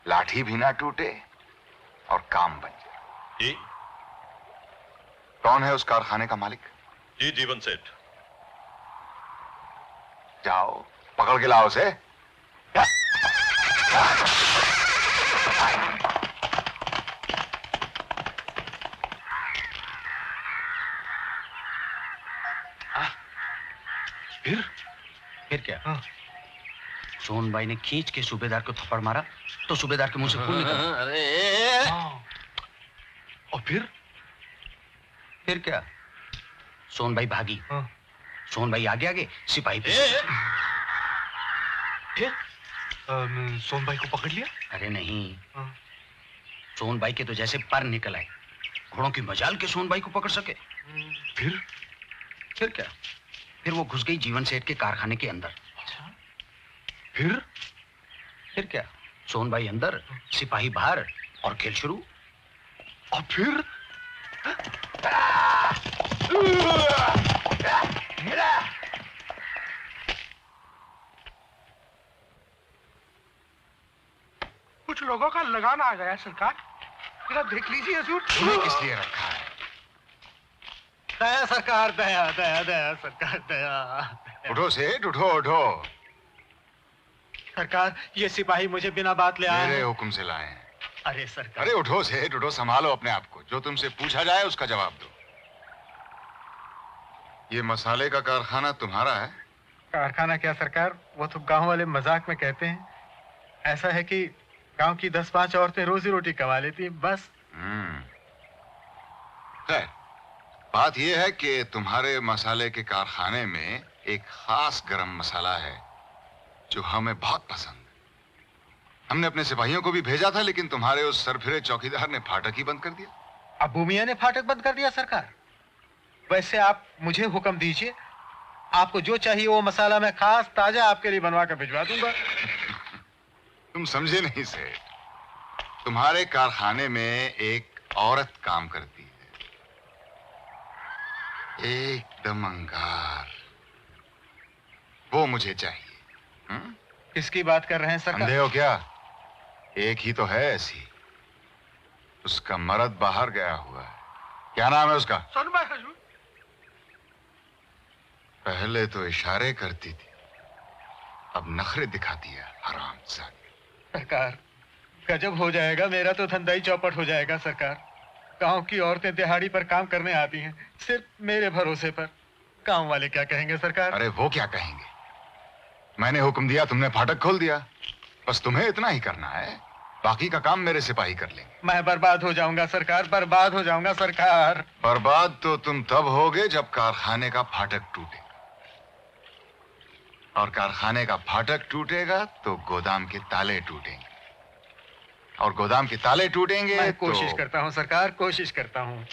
लाठी भी ना टूटे और काम बन जाए। जी। कौन है उस कारखाने का मालिक? जी जीवन सेठ। जाओ पकड़ के लाओ उसे। फिर क्या? सोनबाई ने खींच के सूबेदार को थप्पड़ मारा तो सूबेदार के मुंह से खून निकला। अरे और फिर क्या? सोनबाई भागी। सोनबाई आगे आगे, सिपाही पीछे। फिर सोनबाई को पकड़ लिया? अरे नहीं, सोनबाई के तो जैसे पर निकल आए। घोड़ों की मजाल के सोनबाई को पकड़ सके। फिर क्या? फिर वो घुस गई जीवन सेठ के कारखाने के अंदर। फिर क्या? सोनबाई अंदर, सिपाही बाहर और खेल शुरू। और फिर कुछ लोगों का लगान आ गया सरकार। जरा देख लीजिए हजूर। तुम्हें किस लिए रखा है? दया सरकार, दया दया दया सरकार, दया। उठो सेठ, उठो उठो। सरकार, ये सिपाही मुझे बिना बात ले आए। मेरे हुक्म से लाए हैं। अरे सरकार। अरे उठो सेठ, उठो, संभालो अपने आप को। जो तुमसे पूछा जाए उसका जवाब दो। ये मसाले का कारखाना तुम्हारा है? कारखाना क्या सरकार, वो तो गांव वाले मजाक में कहते हैं। ऐसा है कि गांव की 10-5 औरतें रोजी रोटी कमा लेती हैं, बस। खैर, बात यह है कि तुम्हारे मसाले के कारखाने में एक खास गरम मसाला है जो हमें बहुत पसंद है। हमने अपने सिपाहियों को भी भेजा था, लेकिन तुम्हारे उस सरफिरे चौकीदार ने फाटक ही बंद कर दिया। अबू मियां ने फाटक बंद कर दिया सरकार? वैसे आप मुझे हुक्म दीजिए, आपको जो चाहिए वो मसाला मैं खास ताजा आपके लिए बनवा कर भिजवा दूंगा। तुम समझे नहीं सेठ, तुम्हारे कारखाने में एक औरत काम करती है, एकदम अंगार। वो मुझे चाहिए। किसकी बात कर रहे हैं सरकार? अंधे हो क्या? एक ही तो है ऐसी। उसका मर्द बाहर गया हुआ है। क्या नाम है उसका? सोनबाई हजूर। पहले तो इशारे करती थी, अब नखरे दिखाती है, हरामजादी। सरकार, गजब हो जाएगा, मेरा तो धंधा ही चौपट हो जाएगा सरकार। गांव की औरतें दिहाड़ी पर काम करने आती हैं, सिर्फ मेरे भरोसे पर। गांव वाले क्या कहेंगे सरकार? अरे वो क्या कहेंगे? मैंने हुक्म दिया, तुमने फाटक खोल दिया। बस तुम्हें इतना ही करना है, बाकी का काम मेरे सिपाही कर लेंगे। मैं बर्बाद हो जाऊंगा सरकार, बर्बाद हो जाऊंगा सरकार। बर्बाद तो तुम तब होगे जब कारखाने का फाटक टूटेगा, और कारखाने का फाटक टूटेगा तो गोदाम के ताले टूटेंगे, और गोदाम के ताले टूटेंगे। मैं कोशिश करता हूं सरकार, कोशिश करता हूं।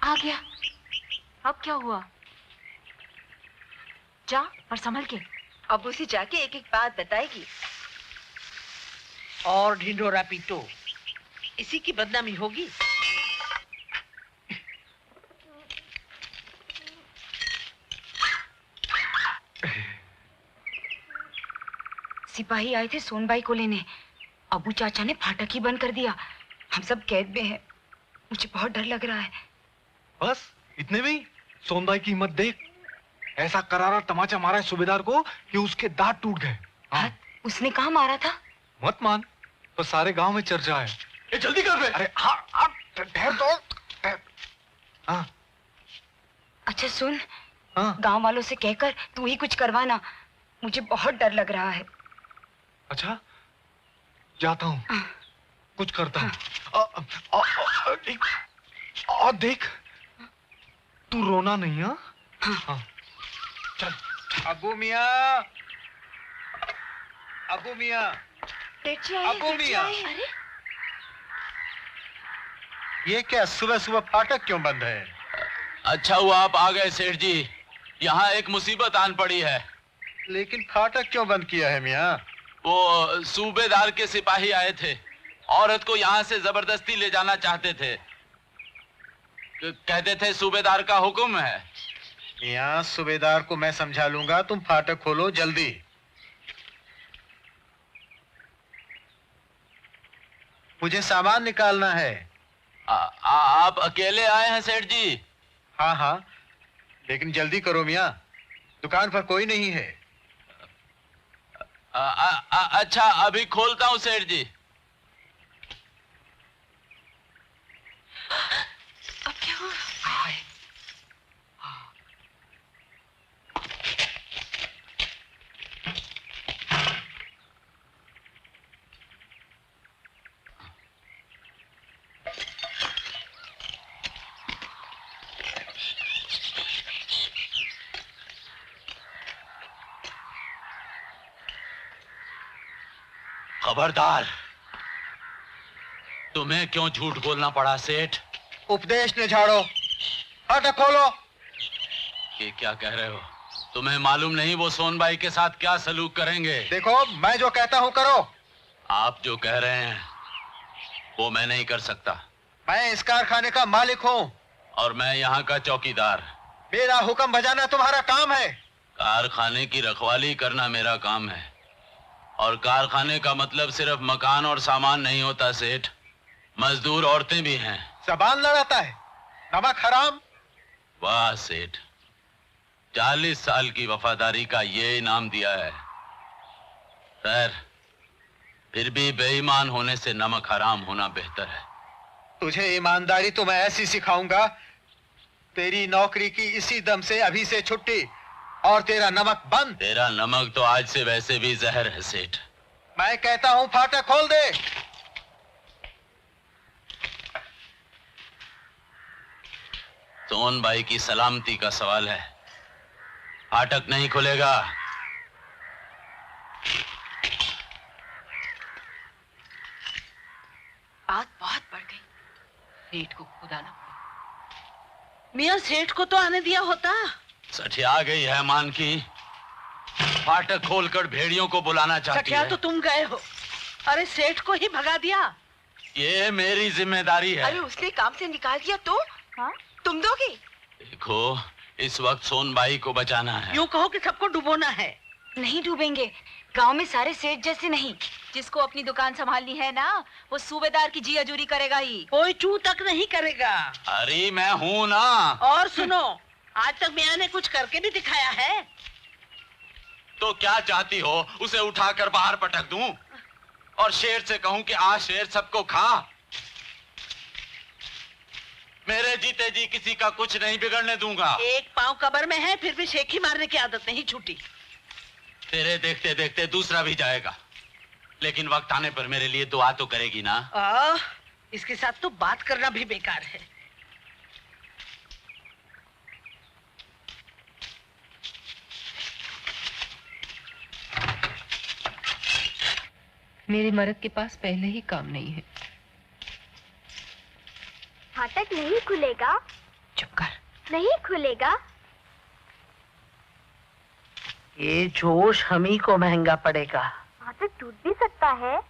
आ गया। अब क्या हुआ? जा और संभल के। अब उसे जाके एक एक बात बताएगी। और ढिंढोरा पीटो, इसी की बदनामी होगी। सिपाही आए थे सोनबाई को लेने, अबू चाचा ने फाटक ही बंद कर दिया। हम सब कैद में हैं। मुझे बहुत डर लग रहा है। बस इतने में ही सोनबाई की हिम्मत देख, ऐसा करारा तमाचा मारा है सूबेदार को कि उसके दांत टूट गए। हाँ। उसने कहाँ मारा था? मत मान, तो सारे गांव में चर्चा है। ये जल्दी कर बे। अरे हाँ, ठहर तो। हाँ। अच्छा सुन, गांव वालों से कहकर तू ही कुछ करवाना, मुझे बहुत डर लग रहा है। अच्छा, जाता हूँ, कुछ करता हूँ। और देख, तू रोना नहीं। हाँ, चल। अबू मियां, अबू मियां, अबू मियां। अरे ये क्या सुबह सुबह फाटक क्यों बंद है? अच्छा हुआ आप आ गए सेठ जी। यहाँ एक मुसीबत आन पड़ी है। लेकिन फाटक क्यों बंद किया है मियाँ? वो सूबेदार के सिपाही आए थे, औरत को यहाँ से जबरदस्ती ले जाना चाहते थे। कहते थे सूबेदार का हुक्म है। मियाँ सूबेदार को मैं समझा लूंगा, तुम फाटक खोलो जल्दी। मुझे सामान निकालना है। आप अकेले आए हैं सेठ जी? हाँ हाँ, लेकिन जल्दी करो मियाँ, दुकान पर कोई नहीं है। अच्छा, अभी खोलता हूँ सेठ जी। अब क्या हो रहा है? खबरदार, तुम्हें क्यों झूठ बोलना पड़ा सेठ? उपदेश ने झाड़ो, फाटक खोलो। ये क्या कह रहे हो? तुम्हें मालूम नहीं वो सोनबाई के साथ क्या सलूक करेंगे? देखो, मैं जो कहता हूँ करो। आप जो कह रहे हैं वो मैं नहीं कर सकता। मैं इस कारखाने का मालिक हूँ और मैं यहाँ का चौकीदार। मेरा हुक्म बजाना तुम्हारा काम है। कारखाने की रखवाली करना मेरा काम है, और कारखाने का मतलब सिर्फ मकान और सामान नहीं होता सेठ, मजदूर औरतें भी हैं। जबान लड़ाता है, नमक हराम। वाह सेठ, 40 साल की वफादारी का ये इनाम दिया है। खैर, फिर भी बेईमान होने से नमक हराम होना बेहतर है। तुझे ईमानदारी तो मैं ऐसी सिखाऊंगा, तेरी नौकरी की इसी दम से अभी से छुट्टी, और तेरा नमक बंद। तेरा नमक तो आज से वैसे भी जहर है सेठ। मैं कहता हूँ फाटक खोल दे। सोनबाई की सलामती का सवाल है, फाटक नहीं खुलेगा। बात बहुत बढ़ गई, सेठ को खुद आना पड़ा। मियाँ सेठ को तो आने दिया होता। सठिया गई है मान की, फाटक खोलकर भेड़ियों को बुलाना चाहती सठिया है। तो तुम गए हो, अरे सेठ को ही भगा दिया। ये मेरी जिम्मेदारी है। अरे उसने काम से निकाल दिया तो हाँ? तुम दोगे? देखो, इस वक्त सोनबाई को बचाना है। यूँ कहो कि सबको डुबोना है। नहीं डूबेंगे, गांव में सारे सेठ जैसे नहीं। जिसको अपनी दुकान संभालनी है ना, वो सूबेदार की जी हजूरी करेगा ही। कोई चू तक नहीं करेगा। अरे मैं हूँ ना। और सुनो, आज तक मियाँ ने कुछ करके भी दिखाया है। तो क्या चाहती हो, उसे उठाकर बाहर पटक दूं और शेर से कहूं कि आ शेर सबको खा? मेरे जीते जी किसी का कुछ नहीं बिगड़ने दूंगा। एक पांव कब्र में है, फिर भी शेखी मारने की आदत नहीं छूटी। तेरे देखते देखते दूसरा भी जाएगा, लेकिन वक्त आने पर मेरे लिए दुआ तो करेगी ना। इसके साथ तो बात करना भी बेकार है। मेरे मर्द के पास पहले ही काम नहीं है। फाटक नहीं खुलेगा। चुप कर। नहीं खुलेगा। ये जोश हम ही को महंगा पड़ेगा। फाटक टूट भी सकता है।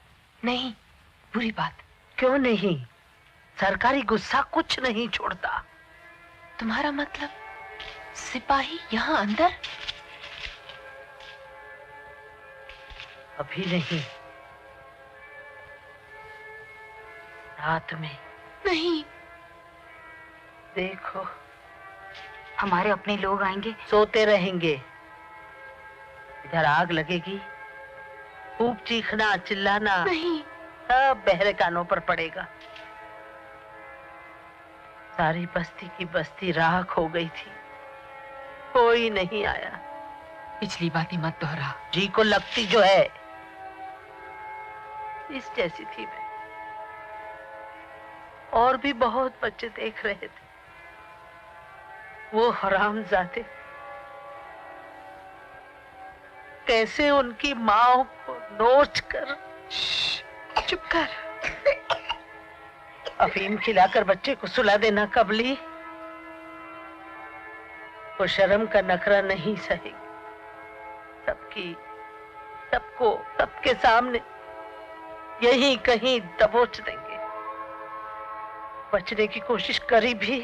नहीं, बुरी बात। क्यों नहीं? सरकारी गुस्सा कुछ नहीं छोड़ता। तुम्हारा मतलब सिपाही यहाँ अंदर? अभी नहीं, रात में। नहीं। देखो, हमारे अपने लोग आएंगे। सोते रहेंगे। इधर आग लगेगी, खूब चीखना चिल्लाना। नहीं। सब बहरे कानों पर पड़ेगा। सारी बस्ती की बस्ती राख हो गई थी, कोई नहीं आया। पिछली बातें मत दोहरा। जी को लगती जो है इस जैसी थी मैं। और भी बहुत बच्चे देख रहे थे। वो हरामजादे कैसे उनकी माँ को नोच कर। चुप कर। अफीम खिलाकर बच्चे को सुला देना कबली, वो शर्म का नखरा नहीं सहेगी। सबके सामने यही कहीं दबोच देंगे। बचने की कोशिश करी भी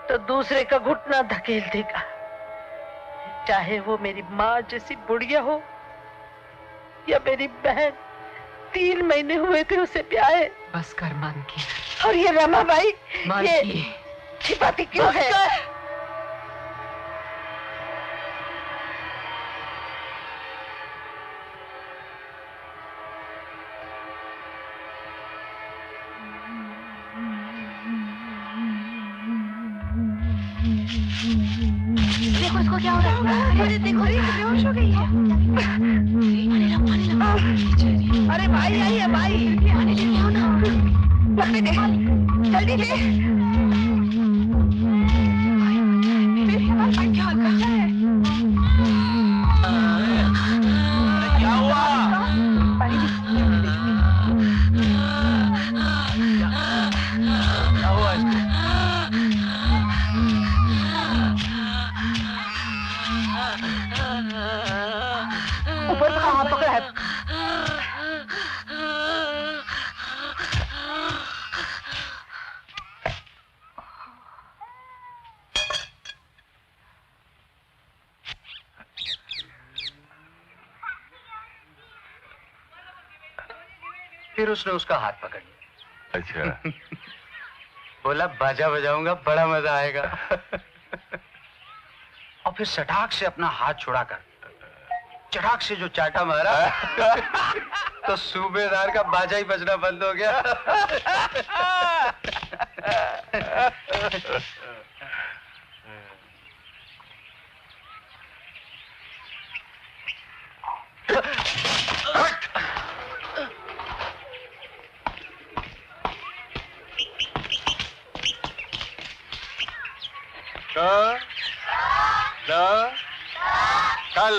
तो दूसरे का घुटना धकेल देगा, चाहे वो मेरी माँ जैसी बुढ़िया हो या मेरी बहन। 3 महीने हुए थे उसे ब्याहे। बस कर मानकी। और ये रमाबाई मानकी, ये छिपाती क्यों है? देखो इसको क्या हो रहा है। अरे देखो बेहोश हो गई है। अरे भाई आई है भाई। पानी लेके आओ ना। लगने दे, जल्दी ले। क्या हाल कर रहा है? क्या हुआ? क्या हुआ इसको? ऊपर का हाथ पकड़ा है। फिर उसने उसका हाथ पकड़ लिया। अच्छा। बोला बाजा बजाऊंगा, बड़ा मजा आएगा। और फिर सटाक से अपना हाथ छुड़ाकर चटाक से जो चाटा मारा तो सूबेदार का बाजा ही बजना बंद हो गया। कल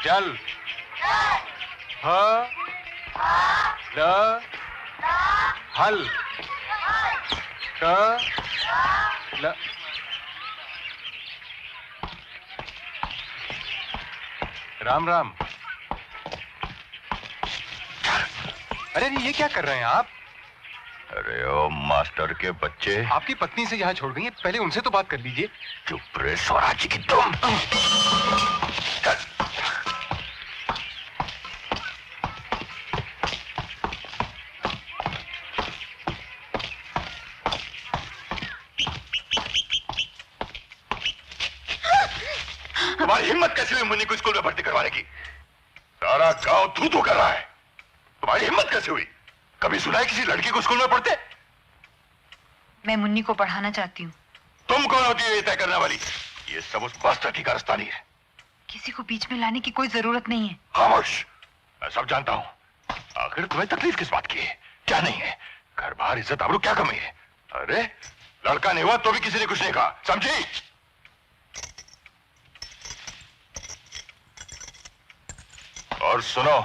जल हल राम राम। अरे ये क्या कर रहे हैं आप? अरे ओ मास्टर के बच्चे, आपकी पत्नी से यहाँ छोड़ गई है, पहले उनसे तो बात कर लीजिए। चुप रे स्वराज की तुम। तुम्हारी हिम्मत कैसे हुई मुन्नी को स्कूल में भर्ती करवाने की? सारा गांव थू-थू कर रहा है। तुम्हारी हिम्मत कैसे हुई? कभी सुना है किसी लड़की को स्कूल में पढ़ते? मैं मुन्नी को पढ़ाना चाहती हूँ। तुम कौन होती है ये तय करने वाली? ये सब उस मास्टर की कारस्तानी है। किसी को बीच में लाने की कोई जरूरत नहीं है। खामोश, मैं सब जानता हूँ। आखिर तुम्हें तकलीफ किस बात की है? क्या नहीं है? घर बार इज्जत आबरू क्या कमी है? अरे लड़का नहीं हुआ तो भी किसी ने कुछ नहीं कहा, समझी? और सुनो,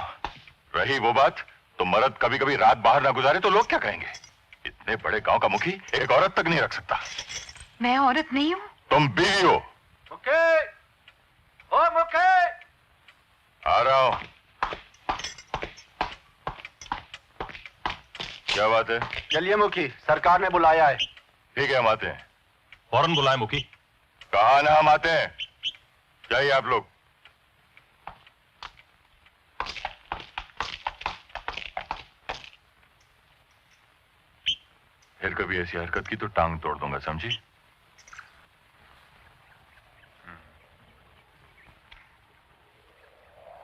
रही वो बात, तो मर्द कभी कभी रात बाहर ना गुजारे तो लोग क्या कहेंगे? इतने बड़े गांव का मुखी एक औरत तक नहीं रख सकता। मैं औरत नहीं हूँ। तुम बीवी हो। मुखे, ओ मुखे, आ रहा हूं। क्या बात है? चलिए मुखी, सरकार ने बुलाया है। ठीक है, हम आते हैं। फौरन बुलाए मुखी। कहा ना, हम आते हैं। जाइए आप लोग। फिर कभी ऐसी हरकत की तो टांग तोड़ दूंगा, समझी?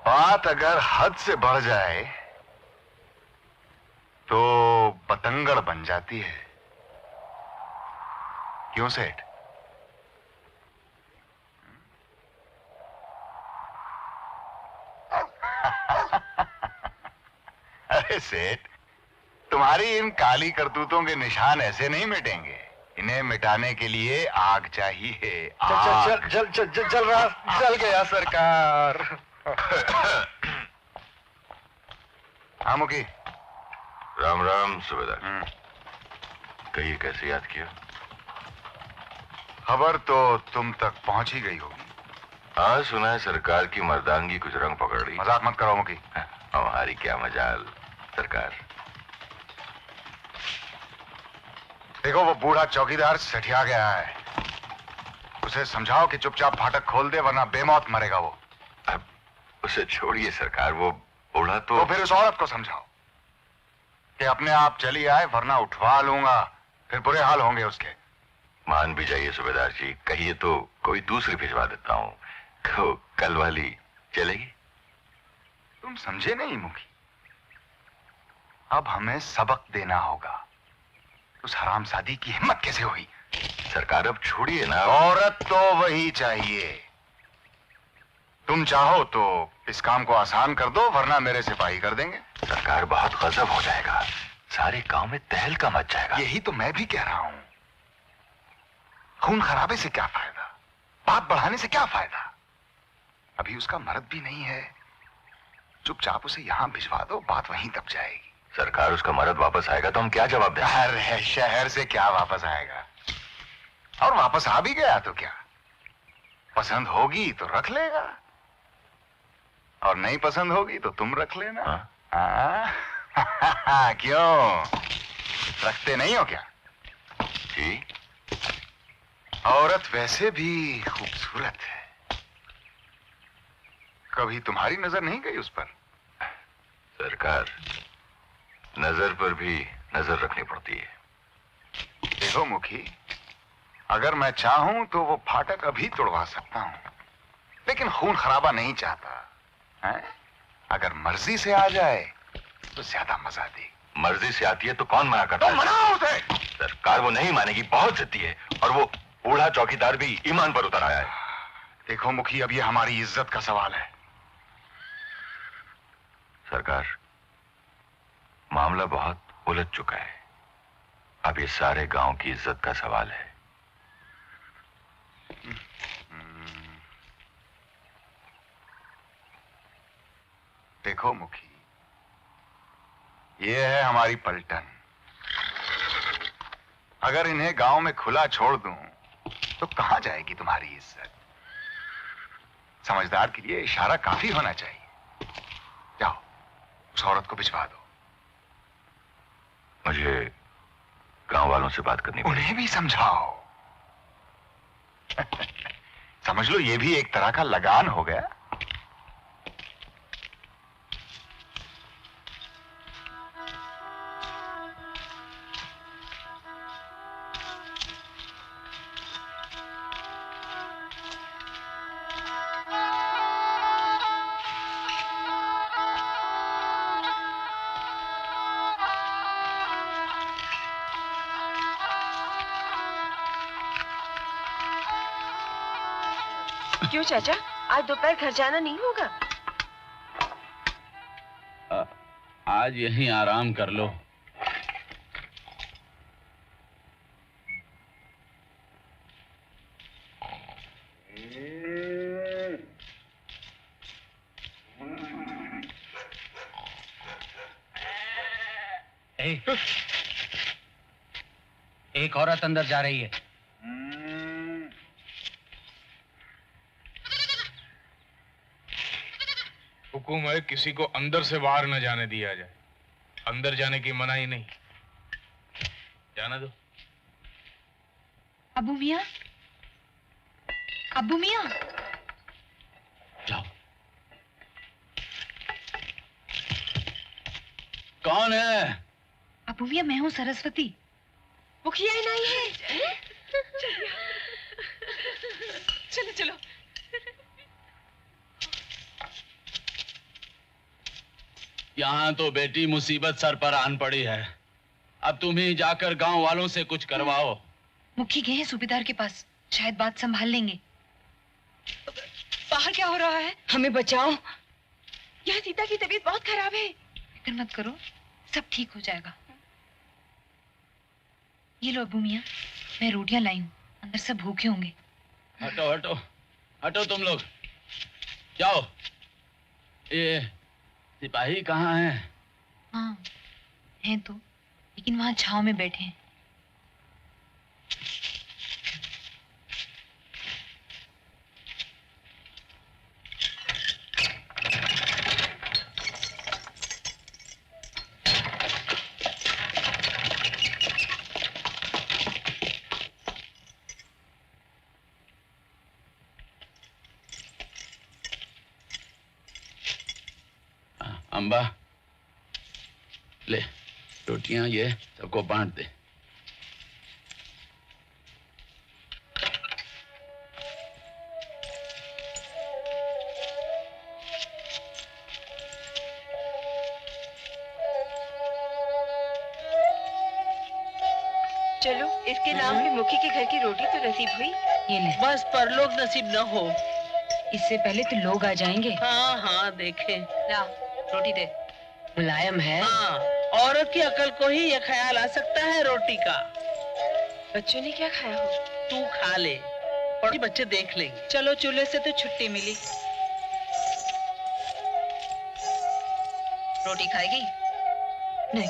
बात अगर हद से बढ़ जाए तो बतंगड़ बन जाती है। क्यों सेठ? अरे सेठ, तुम्हारी इन काली करतूतों के निशान ऐसे नहीं मिटेंगे। इन्हें मिटाने के लिए आग चाहिए। आग। जल गया सरकार। हाँ मुखी। राम राम सूबेदार। कहिए, कैसे याद किया? खबर तो तुम तक पहुंच ही गई होगी। हाँ, सुना है सरकार की मर्दानगी कुछ रंग पकड़ रही। मजाक मत करो मुखी। हमारी क्या मजाल सरकार। देखो, वो बूढ़ा चौकीदार सठिया गया है। उसे समझाओ कि चुपचाप फाटक खोल दे, वरना बेमौत मरेगा वो। अब उसे छोड़िए सरकार, वो बूढ़ा तो फिर उस औरत को समझाओ कि अपने आप चली आए, वरना उठवा लूंगा, फिर बुरे हाल होंगे उसके। मान भी जाइए सूबेदार जी, कहिए तो कोई दूसरी भिजवा देता हूँ। कल वाली चलेगी? तुम समझे नहीं मुखी, अब हमें सबक देना होगा। उस हरामजादी की हिम्मत कैसे हुई? सरकार अब छोड़िए ना। औरत तो वही चाहिए। तुम चाहो तो इस काम को आसान कर दो, वरना मेरे सिपाही कर देंगे। सरकार, बहुत गजब हो जाएगा, सारे गांव में तहलका मच जाएगा। यही तो मैं भी कह रहा हूं। खून खराबे से क्या फायदा, बात बढ़ाने से क्या फायदा? अभी उसका मर्द भी नहीं है, चुपचाप उसे यहां भिजवा दो, बात वहीं दब जाएगी। सरकार, उसका मर्द वापस आएगा तो हम क्या जवाब दें? अरे शहर से क्या वापस आएगा? और वापस आ भी गया तो क्या, पसंद होगी तो रख लेगा, और नहीं पसंद होगी तो तुम रख लेना। क्यों, रखते नहीं हो क्या? जी। औरत वैसे भी खूबसूरत है, कभी तुम्हारी नजर नहीं गई उस पर? सरकार, नजर पर भी नजर रखनी पड़ती है। देखो मुखी, अगर मैं चाहूं तो वो फाटक अभी तोड़वा सकता हूं, लेकिन खून खराबा नहीं चाहता है? अगर मर्जी से आ जाए तो ज्यादा मजा दे। मर्जी से आती है तो कौन मना करता है? मनाओ उसे। सरकार, वो नहीं मानेगी, बहुत जिद्दी है, और वो बूढ़ा चौकीदार भी ईमान पर उतर आया है। देखो मुखी, अब ये हमारी इज्जत का सवाल है। सरकार, मामला बहुत उलझ चुका है, अब ये सारे गांव की इज्जत का सवाल है। देखो मुखी, ये है हमारी पलटन। अगर इन्हें गांव में खुला छोड़ दूं तो कहां जाएगी तुम्हारी इज्जत? समझदार के लिए इशारा काफी होना चाहिए। जाओ, उस औरत को भिजवा दो। मुझे गांव वालों से बात करनी पड़ेगी। उन्हें भी समझाओ। समझ लो, ये भी एक तरह का लगान हो गया। क्यों चाचा, आज दोपहर घर जाना नहीं होगा? आज यहीं आराम कर लो। एक औरत अंदर जा रही है। हुकुम है किसी को अंदर से बाहर न जाने दिया जाए। अंदर जाने की मनाही नहीं, जाने दो। अबू मियां, अबू मियां, जाओ। कौन है? अबू मियां, मैं हूँ सरस्वती। मुखिया नहीं है। चलो चलो। यहाँ तो बेटी मुसीबत सर पर आन पड़ी है। अब तुम ही जाकर गांव वालों से कुछ करवाओ। मुखी गए हैं सूबेदार के पास, शायद बात संभाल लेंगे। बाहर क्या हो रहा है? हमें बचाओ, यहाँ सीता की तबीयत बहुत खराब है। फिक्र मत करो, सब ठीक हो जाएगा। ये लो अबू मियां, मैं रोटियां लाई हूँ, अंदर सब भूखे होंगे। हटो हटो हटो, तुम लोग जाओ। ये सिपाही कहाँ हैं? हाँ हैं तो, लेकिन वहां छांव में बैठे हैं। अम्बा ले रोटियां ये सबको बांट दे। चलो इसके नाम पे मुखी के घर की रोटी तो नसीब हुई। ये ले। बस परलोक नसीब न हो। इससे पहले तो लोग आ जाएंगे। हाँ हाँ देखे। ला रोटी दे। मुलायम है। हाँ, औरत की अकल को ही ये ख्याल आ सकता है रोटी का। बच्चों ने क्या खाया हो? तू खा ले और बच्चे देख लेंगे। चलो चूल्हे से तो छुट्टी मिली। रोटी खाएगी? नहीं।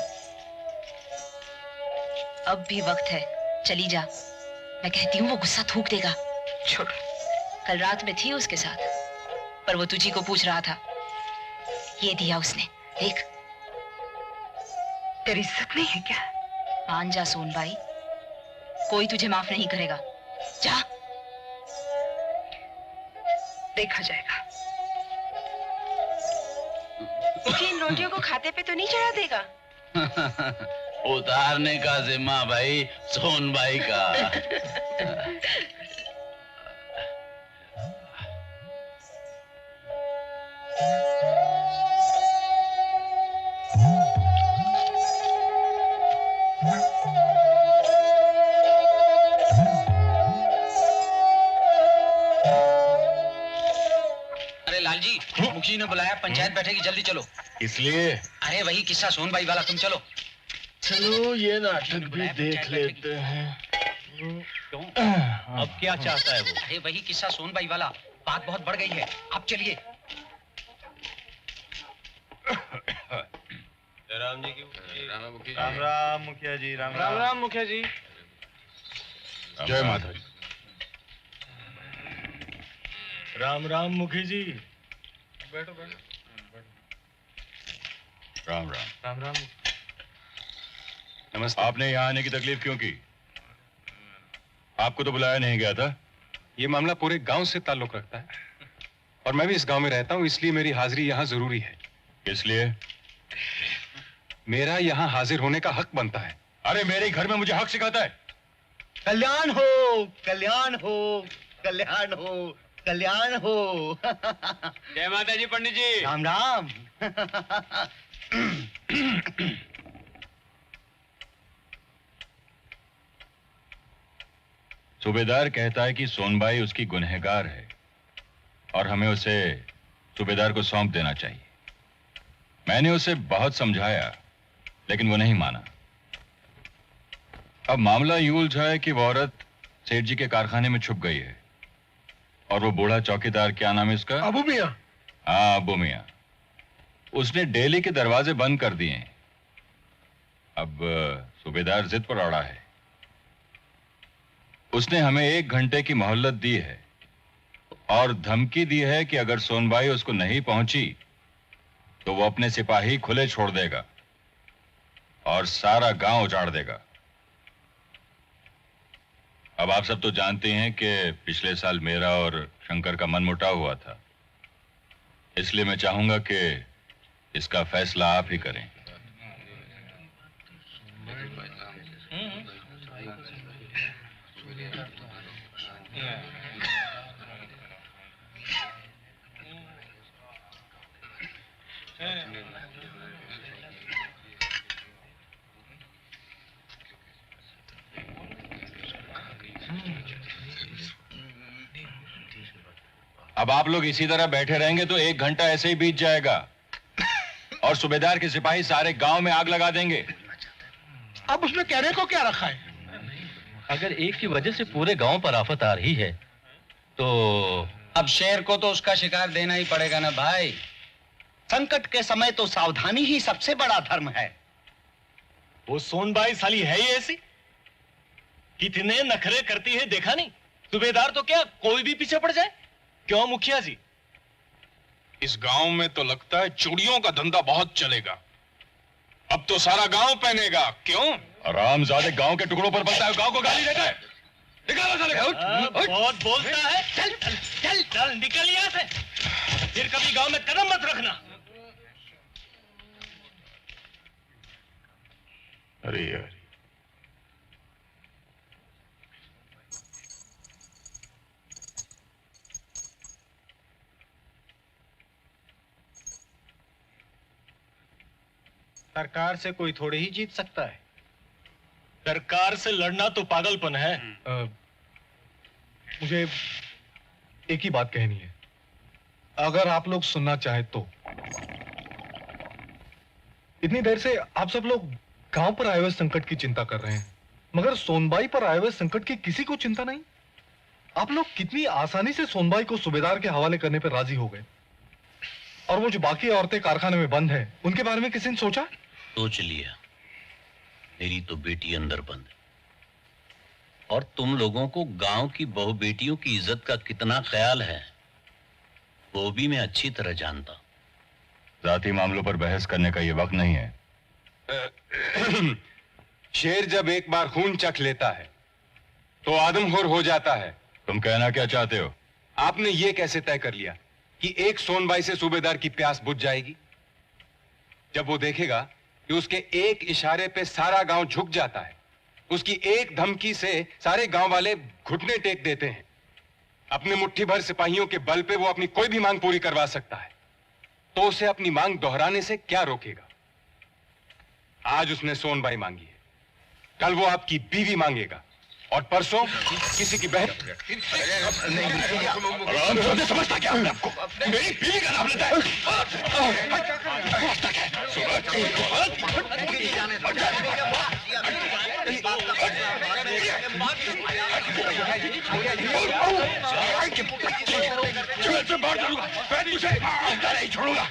अब भी वक्त है, चली जा। मैं कहती हूँ वो गुस्सा थूक देगा। छोड़। कल रात में थी उसके साथ, पर वो तुझी को पूछ रहा था। ये दिया उसने, देख। तेरी इज्जत नहीं है क्या? मान जा सोनबाई, कोई तुझे माफ नहीं करेगा। जा। देखा जाएगा। मुखी इन रोटियों को खाते पे तो नहीं चढ़ा देगा? उतारने का जिम्मा भाई सोनबाई का। अरे लालजी, मुखी ने बुलाया, पंचायत बैठेगी, जल्दी चलो। इसलिए अरे वही किस्सा सोनबाई वाला, तुम चलो। चलो ये नाटक भी देख लेते हैं। अब क्या चाहता है वो? अरे वही किस्सा सोनबाई वाला, बात बहुत बढ़ गई है, आप चलिए। राम जी की राम राम मुखिया जी। राम राम राम मुखिया जी। जय माता जी। राम राम मुखी जी। बैठो बैठो। राम राम। राम राम। नमस्ते। आपने यहाँ आने की तकलीफ क्यों की? आपको तो बुलाया नहीं गया था। ये मामला पूरे गांव से ताल्लुक रखता है और मैं भी इस गांव में रहता हूँ, इसलिए मेरी हाजिरी यहाँ जरूरी है। किस लिए? मेरा यहाँ हाजिर होने का हक बनता है। अरे मेरे घर में मुझे हक सिखाता है? कल्याण हो, कल्याण हो, कल्याण हो, कल्याण हो। जय माता जी पंडित जी। राम राम। सूबेदार कहता है कि सोनबाई उसकी गुनहगार है और हमें उसे सूबेदार को सौंप देना चाहिए। मैंने उसे बहुत समझाया लेकिन वो नहीं माना। अब मामला यूं उलझा है कि वो औरत सेठ जी के कारखाने में छुप गई है और वो बूढ़ा चौकीदार, क्या नाम है उसका? अबू मियां। हाँ अबू मियां। उसने डेली के दरवाजे बंद कर दिए हैं। अब सूबेदार जिद पर अड़ा है। उसने हमें 1 घंटे की मोहल्लत दी है और धमकी दी है कि अगर सोनबाई उसको नहीं पहुंची तो वो अपने सिपाही खुले छोड़ देगा और सारा गांव उजाड़ देगा। अब आप सब तो जानते हैं कि पिछले साल मेरा और शंकर का मनमुटाव हुआ था, इसलिए मैं चाहूंगा कि इसका फैसला आप ही करें। अब आप लोग इसी तरह बैठे रहेंगे तो 1 घंटा ऐसे ही बीत जाएगा और सूबेदार के सिपाही सारे गांव में आग लगा देंगे। अब उसमें कहने को क्या रखा है? अगर एक की वजह से पूरे गांव पर आफत आ रही है तो अब शेर को तो उसका शिकार देना ही पड़ेगा ना भाई। संकट के समय तो सावधानी ही सबसे बड़ा धर्म है। वो सोनबाई साली है ही ऐसी, कितने नखरे करती है देखा नहीं? सूबेदार तो क्या कोई भी पीछे पड़ जाए? क्यों मुखिया जी? इस गांव में तो लगता है चूड़ियों का धंधा बहुत चलेगा। अब तो सारा गांव पहनेगा। क्यों? आरामजादे गांव के टुकड़ों पर पलता है, गांव को गाली देता है। निकालो साले को। बहुत बोलता है। चल चल चल चल निकल यहाँ से, फिर कभी गांव में कदम मत रखना। अरे यार, सरकार से कोई थोड़े ही जीत सकता है। सरकार से लड़ना तो पागलपन है। मुझे एक ही बात कहनी है, अगर आप लोग सुनना चाहें तो। इतनी देर से आप सब लोग गांव पर आए हुए संकट की चिंता कर रहे हैं, मगर सोनबाई पर आए हुए संकट की किसी को चिंता नहीं। आप लोग कितनी आसानी से सोनबाई को सूबेदार के हवाले करने पर राजी हो गए, और वो जो बाकी औरतें कारखाने में बंद हैं, उनके बारे में किसी ने सोचा? सोच लिया, मेरी तो बेटी अंदर बंद है। और तुम लोगों को गांव की बहू बेटियों की इज्जत का कितना ख्याल है वो भी मैं अच्छी तरह जानता हूं। जाती मामलों पर बहस करने का ये वक्त नहीं है। शेर जब एक बार खून चख लेता है तो आदमखोर हो जाता है। तुम कहना क्या चाहते हो? आपने ये कैसे तय कर लिया कि एक सोनबाई से सूबेदार की प्यास बुझ जाएगी? जब वो देखेगा कि उसके एक इशारे पे सारा गांव झुक जाता है, उसकी एक धमकी से सारे गांव वाले घुटने टेक देते हैं, अपने मुट्ठी भर सिपाहियों के बल पे वो अपनी कोई भी मांग पूरी करवा सकता है, तो उसे अपनी मांग दोहराने से क्या रोकेगा? आज उसने सोनबाई मांगी है, कल वो आपकी बीवी मांगेगा, और परसों किसी की बहन। समझता क्या अपने आपको? मेरी बीवी का नाम लेता है। बाहर करूंगा, मैं तुझे नहीं छोड़ूंगा।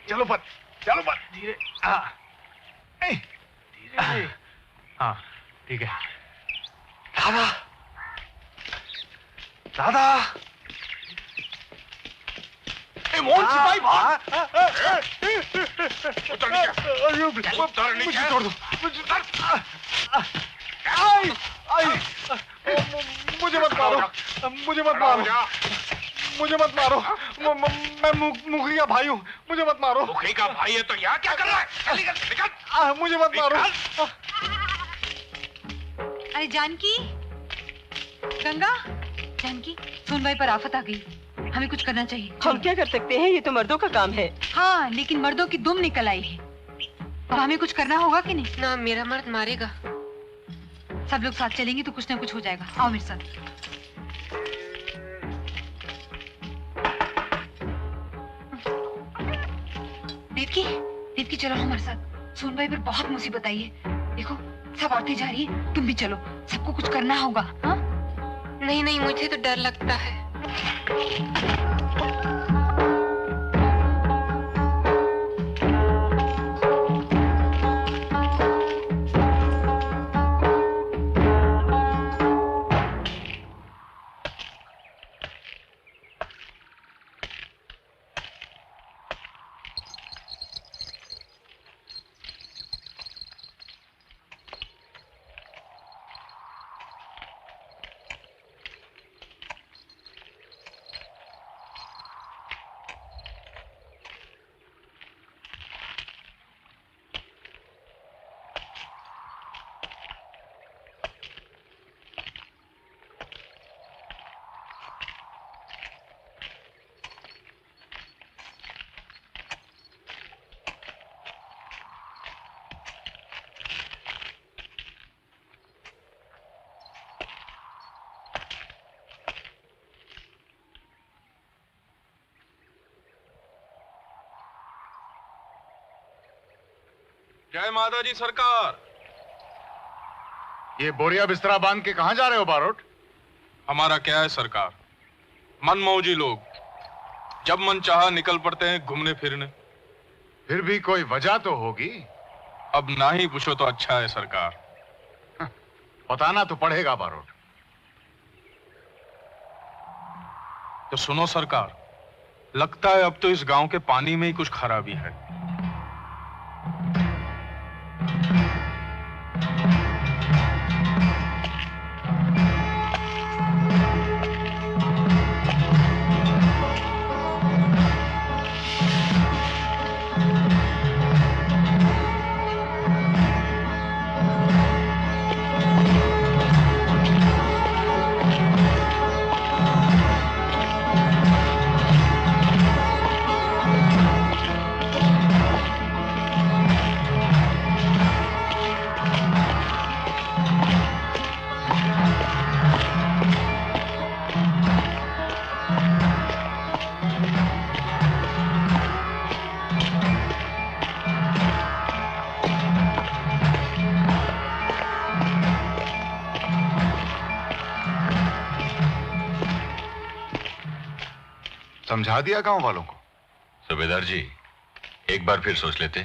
चलो पर, चलो पर, धीरे। धीरे। हाँ ठीक है। दादा, दादा, मोहन सिपाही बाहर। मुझे छोड़ दो, मुझे मत मारो, मुझे मत मारो, मुझे मत मारो, मैं मुखिया भाई हूँ, मुझे मत मारो। मुखी का भाई है तो यहाँ क्या कर रहा है? निकल। मुझे मत मारो। अरे जानकी, गंगा, जानकी, सोनबाई पर आफत आ गई, हमें कुछ करना चाहिए। हम क्या कर सकते हैं, ये तो मर्दों का काम है। हाँ, लेकिन मर्दों की दुम निकल आई है, और हमें कुछ करना होगा कि नहीं? ना, मेरा मर्द मारेगा। सब लोग साथ चलेंगे तो कुछ ना कुछ हो जाएगा। आओ मेरे साथ। देवकी, देवकी चलो हमारे साथ। सोनबाई पर बहुत मुसीबत आई है। देखो सब औरतें जा रही है, तुम भी चलो, सबको कुछ करना होगा। हाँ? नहीं नहीं, मुझे तो डर लगता है। जय माता जी सरकार। ये बोरिया बिस्तरा बांध के कहां जा रहे हो बारोट? हमारा क्या है सरकार, मनमौजी लोग जब मन चाहा निकल पड़ते हैं घूमने फिरने। फिर भी कोई वजह तो होगी। अब ना ही पूछो तो अच्छा है सरकार। बताना तो पड़ेगा बारोट। तो सुनो सरकार, लगता है अब तो इस गांव के पानी में ही कुछ खराबी है। समझा दिया गांव वालों को? सूबेदार जी, एक बार फिर सोच लेते,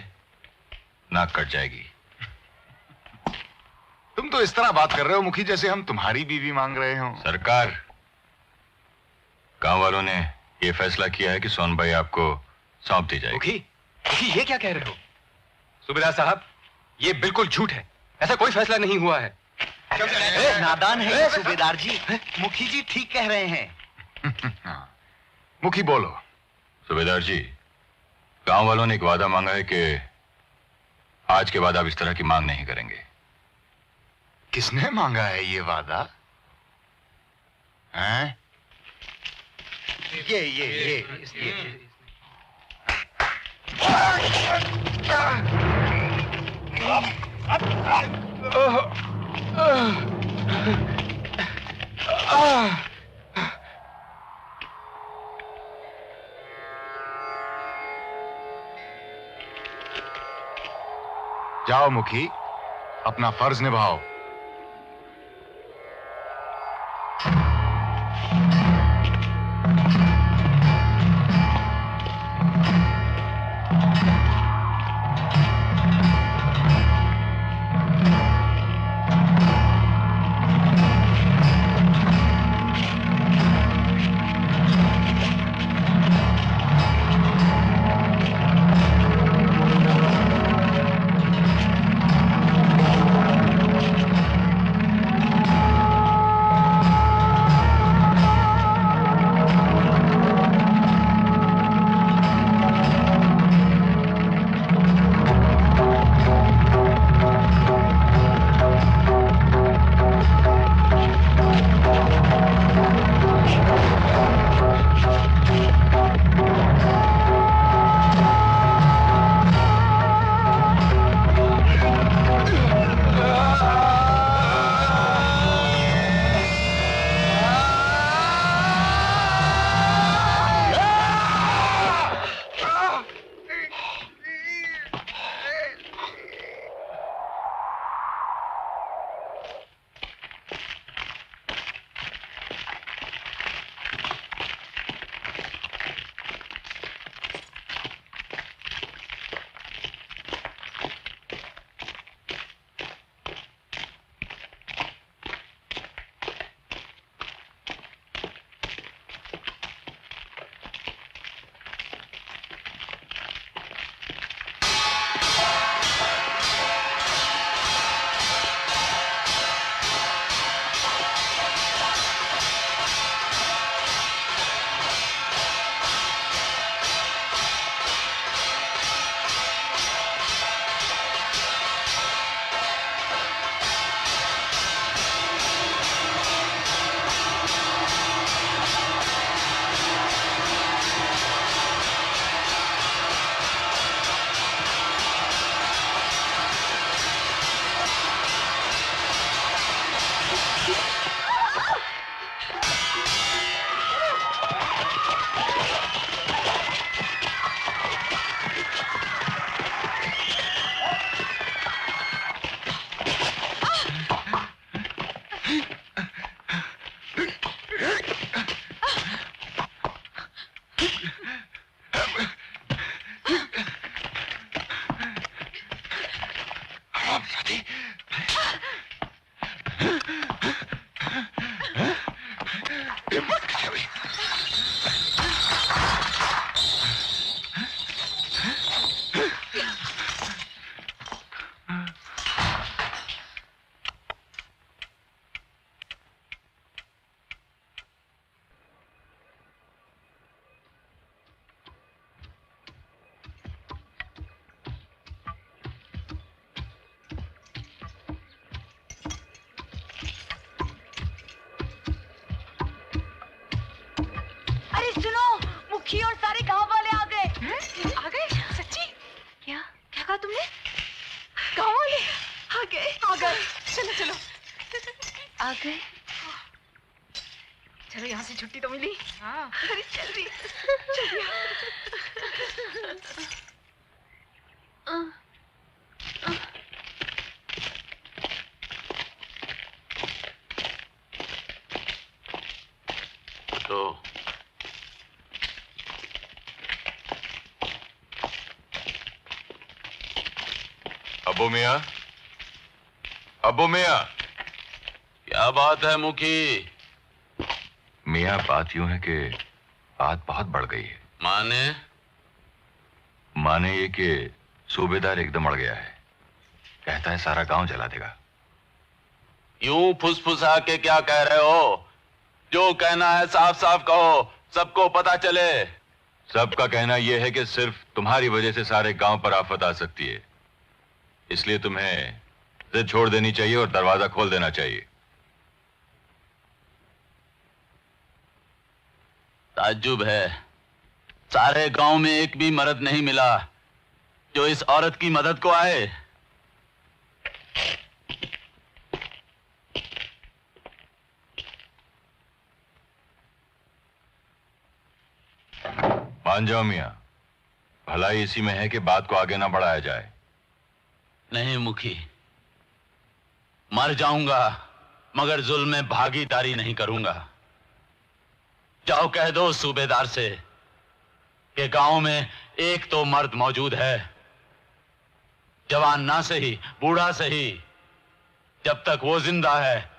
नाक कट जाएगी। तुम तो इस तरह बात कर रहे हो मुखी जैसे हम तुम्हारी बीवी मांग रहे हो। सरकार, गांव वालों ने यह फैसला किया है कि सोनबाई आपको सौंप दी जाएगी। मुखी ये क्या कह रहे हो? सूबेदार साहब, ये बिल्कुल झूठ है। ऐसा कोई फैसला नहीं हुआ है। नादान है सूबेदार जी। मुखी जी ठीक कह रहे हैं। मुखी बोलो। सूबेदार जी, गांव वालों ने एक वादा मांगा है कि आज के बाद आप इस तरह की मांग नहीं करेंगे। किसने मांगा है ये वादा? हैं? ये जाओ मुखी, अपना फर्ज निभाओ। मुखी और सारे गांव वाले आ गए। आ गए? सच्ची? क्या क्या कहा तुमने? गांव वाले आ गए। आ गए। चलो चलो आ गए। चलो यहाँ से छुट्टी तो मिली। हाँ अरे जल्दी तो अबू मियां, अबू मियां। क्या बात है मुखी? मियां बात यूं है कि बात बहुत बढ़ गई है। माने ये कि सूबेदार एकदम अड़ गया है। कहता है सारा गांव जला देगा। यूं फुसफुसा के क्या कह रहे हो? जो कहना है साफ साफ कहो, सबको पता चले। सबका कहना यह है कि सिर्फ तुम्हारी वजह से सारे गांव पर आफत आ सकती है, इसलिए तुम्हें जिद छोड़ देनी चाहिए और दरवाजा खोल देना चाहिए। ताज्जुब है, सारे गांव में एक भी मर्द नहीं मिला जो इस औरत की मदद को आए। मान जाओ मियां, भलाई इसी में है कि बात को आगे ना बढ़ाया जाए। नहीं मुखी, मर जाऊंगा मगर जुल्म में भागीदारी नहीं करूंगा। जाओ कह दो सूबेदार से कि गांव में एक तो मर्द मौजूद है, जवान ना सही बूढ़ा सही, जब तक वो जिंदा है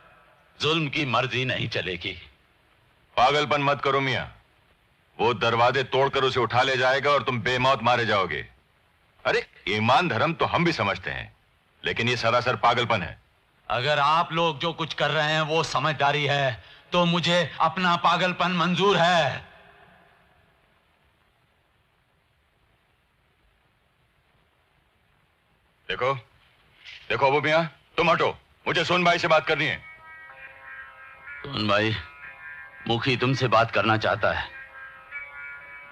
जुल्म की मर्जी नहीं चलेगी। पागलपन मत करो मियां, वो दरवाजे तोड़कर उसे उठा ले जाएगा और तुम बेमौत मारे जाओगे। अरे ईमान धर्म तो हम भी समझते हैं, लेकिन ये सरासर पागलपन है। अगर आप लोग जो कुछ कर रहे हैं वो समझदारी है तो मुझे अपना पागलपन मंजूर है। देखो देखो अबू मियां, तुम हटो, मुझे सोन भाई से बात करनी है। सोन भाई, मुखी तुमसे बात करना चाहता है।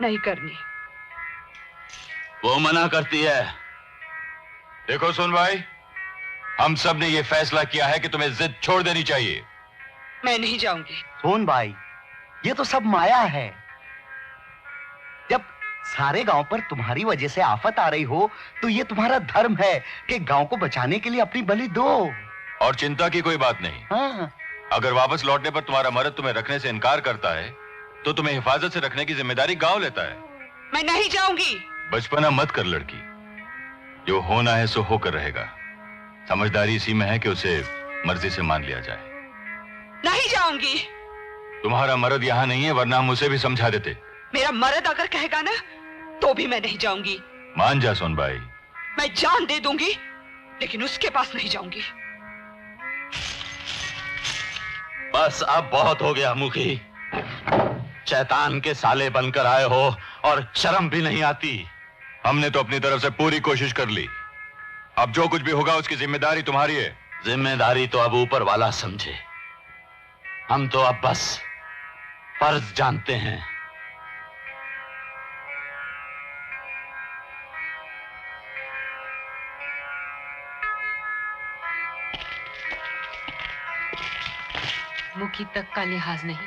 नहीं करनी। वो मना करती है। देखो सोन भाई, हम सब ने यह फैसला किया है कि तुम्हें जिद छोड़ देनी चाहिए। मैं नहीं जाऊंगी। सोन भाई, ये तो सब माया है। जब सारे गांव पर तुम्हारी वजह से आफत आ रही हो तो ये तुम्हारा धर्म है कि गांव को बचाने के लिए अपनी बलि दो। और चिंता की कोई बात नहीं। हाँ। अगर वापस लौटने पर तुम्हारा मर्द तुम्हें रखने से इनकार करता है तो तुम्हें हिफाजत से रखने की जिम्मेदारी गांव लेता है। मैं नहीं जाऊंगी। बचपना मत कर लड़की, जो होना है सो होकर रहेगा। समझदारी इसी में है कि उसे मर्जी से मान लिया जाए। नहीं जाऊंगी। तुम्हारा मर्द यहाँ नहीं है, वरना हम उसे भी समझा देते। मेरा मर्द अगर कहेगा ना तो भी मैं नहीं जाऊंगी। मान जा सोन भाई। मैं जान दे दूंगी लेकिन उसके पास नहीं जाऊंगी। बस अब बहुत हो गया मुखी, शैतान के साले बनकर आए हो और शर्म भी नहीं आती। हमने तो अपनी तरफ से पूरी कोशिश कर ली, अब जो कुछ भी होगा उसकी जिम्मेदारी तुम्हारी है। जिम्मेदारी तो अब ऊपर वाला समझे, हम तो अब बस फर्ज जानते हैं। मुखी तक का लिहाज नहीं।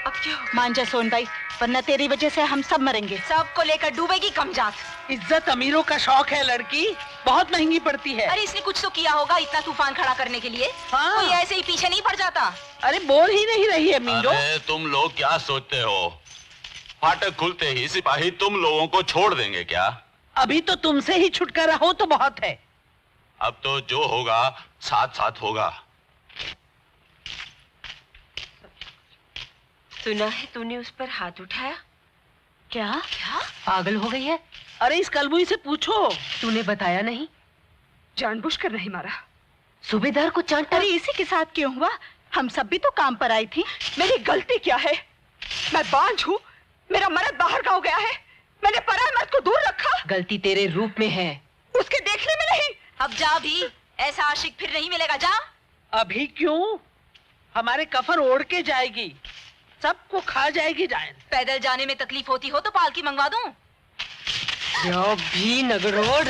अब क्या मान जा सोन भाई, वरना तेरी वजह से हम सब मरेंगे। सबको लेकर डूबेगी कमजात। इज्जत अमीरों का शौक है लड़की, बहुत महंगी पड़ती है। अरे इसने कुछ तो किया होगा इतना तूफान खड़ा करने के लिए। हाँ। कोई ऐसे ही पीछे नहीं पड़ जाता। अरे बोल ही नहीं रही है मीरो। अरे तुम लोग क्या सोचते हो, फाटक खुलते ही सिपाही तुम लोगों को छोड़ देंगे क्या? अभी तो तुमसे ही छुटकारा हो तो बहुत है। अब तो जो होगा साथ साथ होगा। सुना है तूने उस पर हाथ उठाया? क्या? क्या? पागल हो गई है? अरे इस कलमुई से पूछो। तूने बताया नहीं? जानबूझकर नहीं मारा। सूबेदार को चांटा? अरे इसी के साथ क्यों हुआ? हम सब भी तो काम पर आई थी। मेरी गलती क्या है? मैं बांझ हूँ, मेरा मर्द बाहर गाँव गया है, मैंने पराये मर्द को दूर रखा। गलती तेरे रूप में है, उसके देखने में नहीं। अब जा भी, ऐसा आशिक फिर नहीं मिलेगा, जा। अभी क्यों? हमारे कफन ओढ़ के जाएगी, सबको खा जाएगी जान। पैदल जाने में तकलीफ होती हो तो पालकी मंगवा दूं। जो भी नगरोड।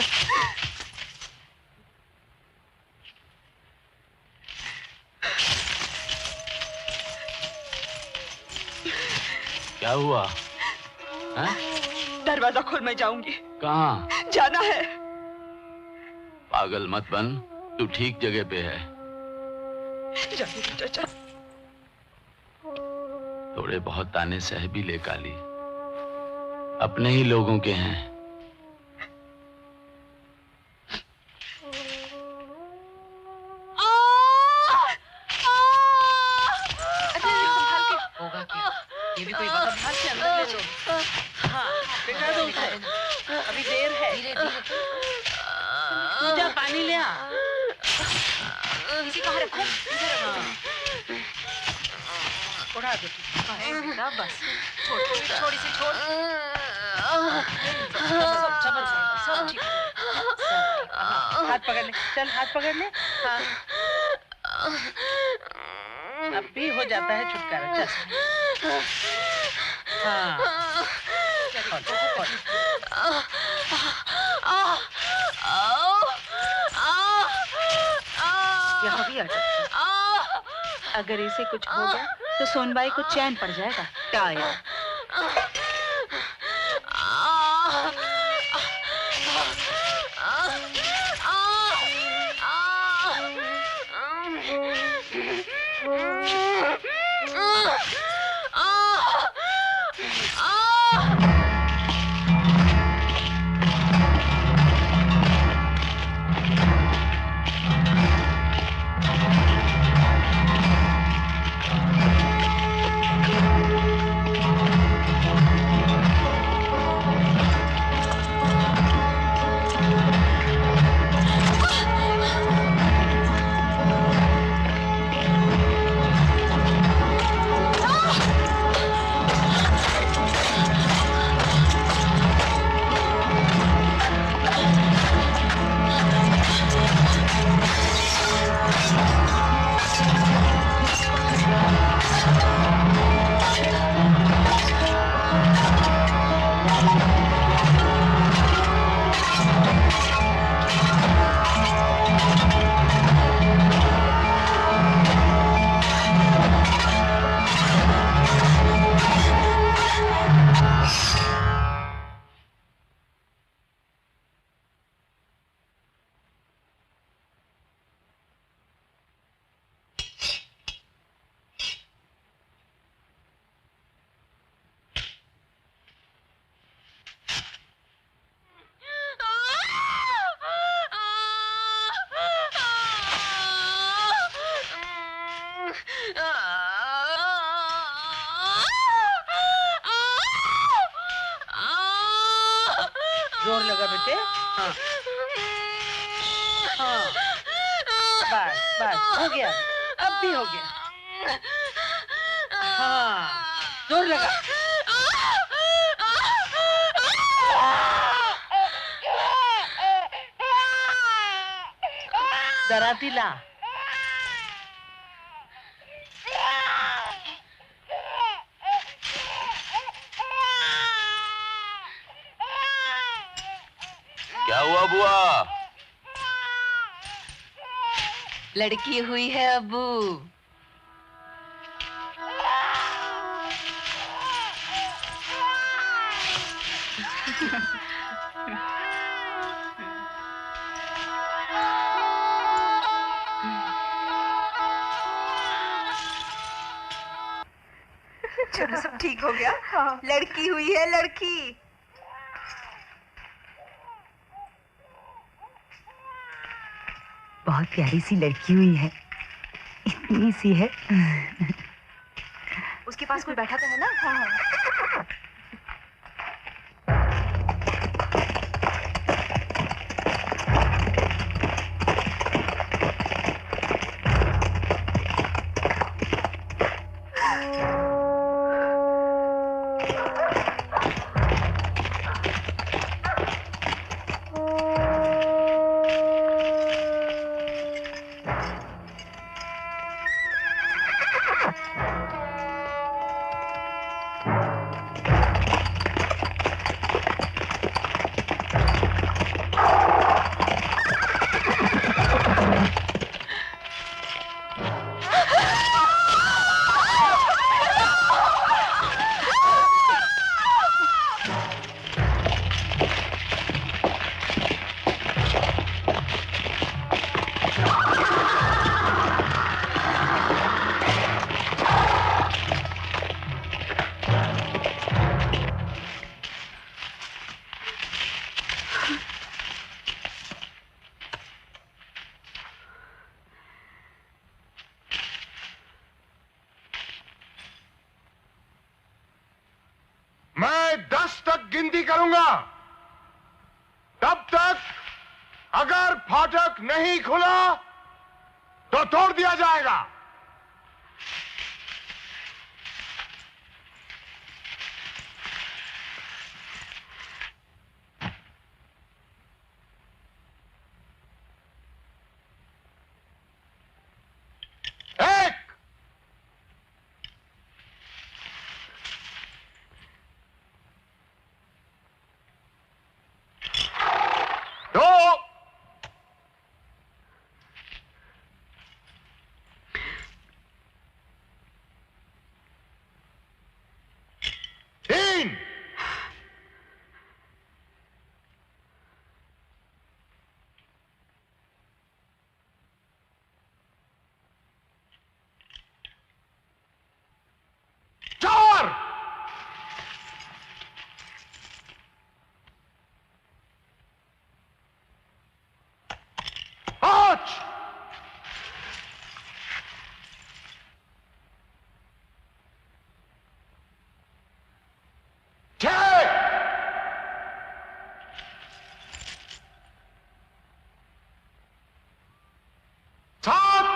क्या हुआ? दरवाजा खोल, मैं जाऊंगी। कहाँ? जाना है। पागल मत बन, तू ठीक जगह पे है। चाचा। थोड़े बहुत ताने सह भी ले काली, अपने ही लोगों के हैं। होगा क्या? ये भी कोई वक्त भाग के अंदर ले लो। हाँ, बिठा दो उसे। अभी देर है। तू जा पानी ले आ। इसी कहाँ रखूं? उड़ा दो। बेटा बस, छोड़ इसे छोड़। सबर सब ठीक है। हाथ पकड़ ले, चल हाथ पकड़ ले। हाँ। अब भी हो जाता है छुटकारा, चल। हाँ। यहाँ भी आ जा। अगर इसे कुछ हो गया तो सोनबाई को चैन पड़ जाएगा। टाया। जोर लगा बेटे। हाँ हाँ, बस बस हो गया, अब भी हो गया। हाँ, जोर लगा। दराती ला। क्या हुआ बुआ? लड़की हुई है अब्बू। चलो सब ठीक हो गया। हाँ। लड़की हुई है, लड़की। बहुत प्यारी सी लड़की हुई है, इतनी सी है। उसके पास कोई बैठा तो है ना? हाँ। मैं 10 तक गिनती करूंगा। तब तक अगर फाटक नहीं खुला तो तोड़ दिया जाएगा। एक, दो, तीन, चार, पांच, छह, सात,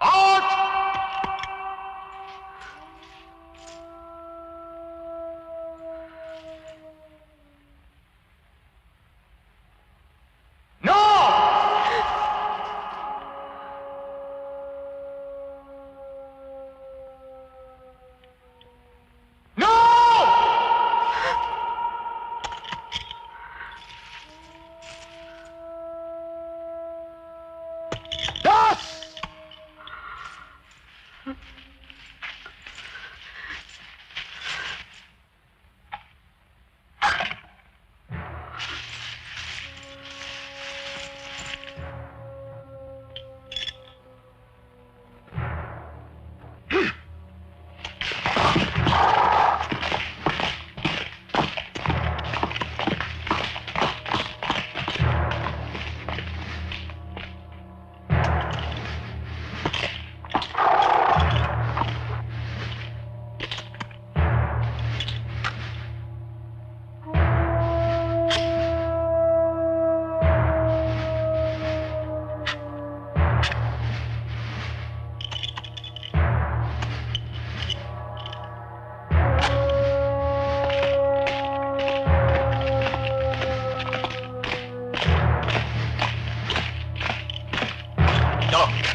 आठ, नौ, नौ, दस, चलो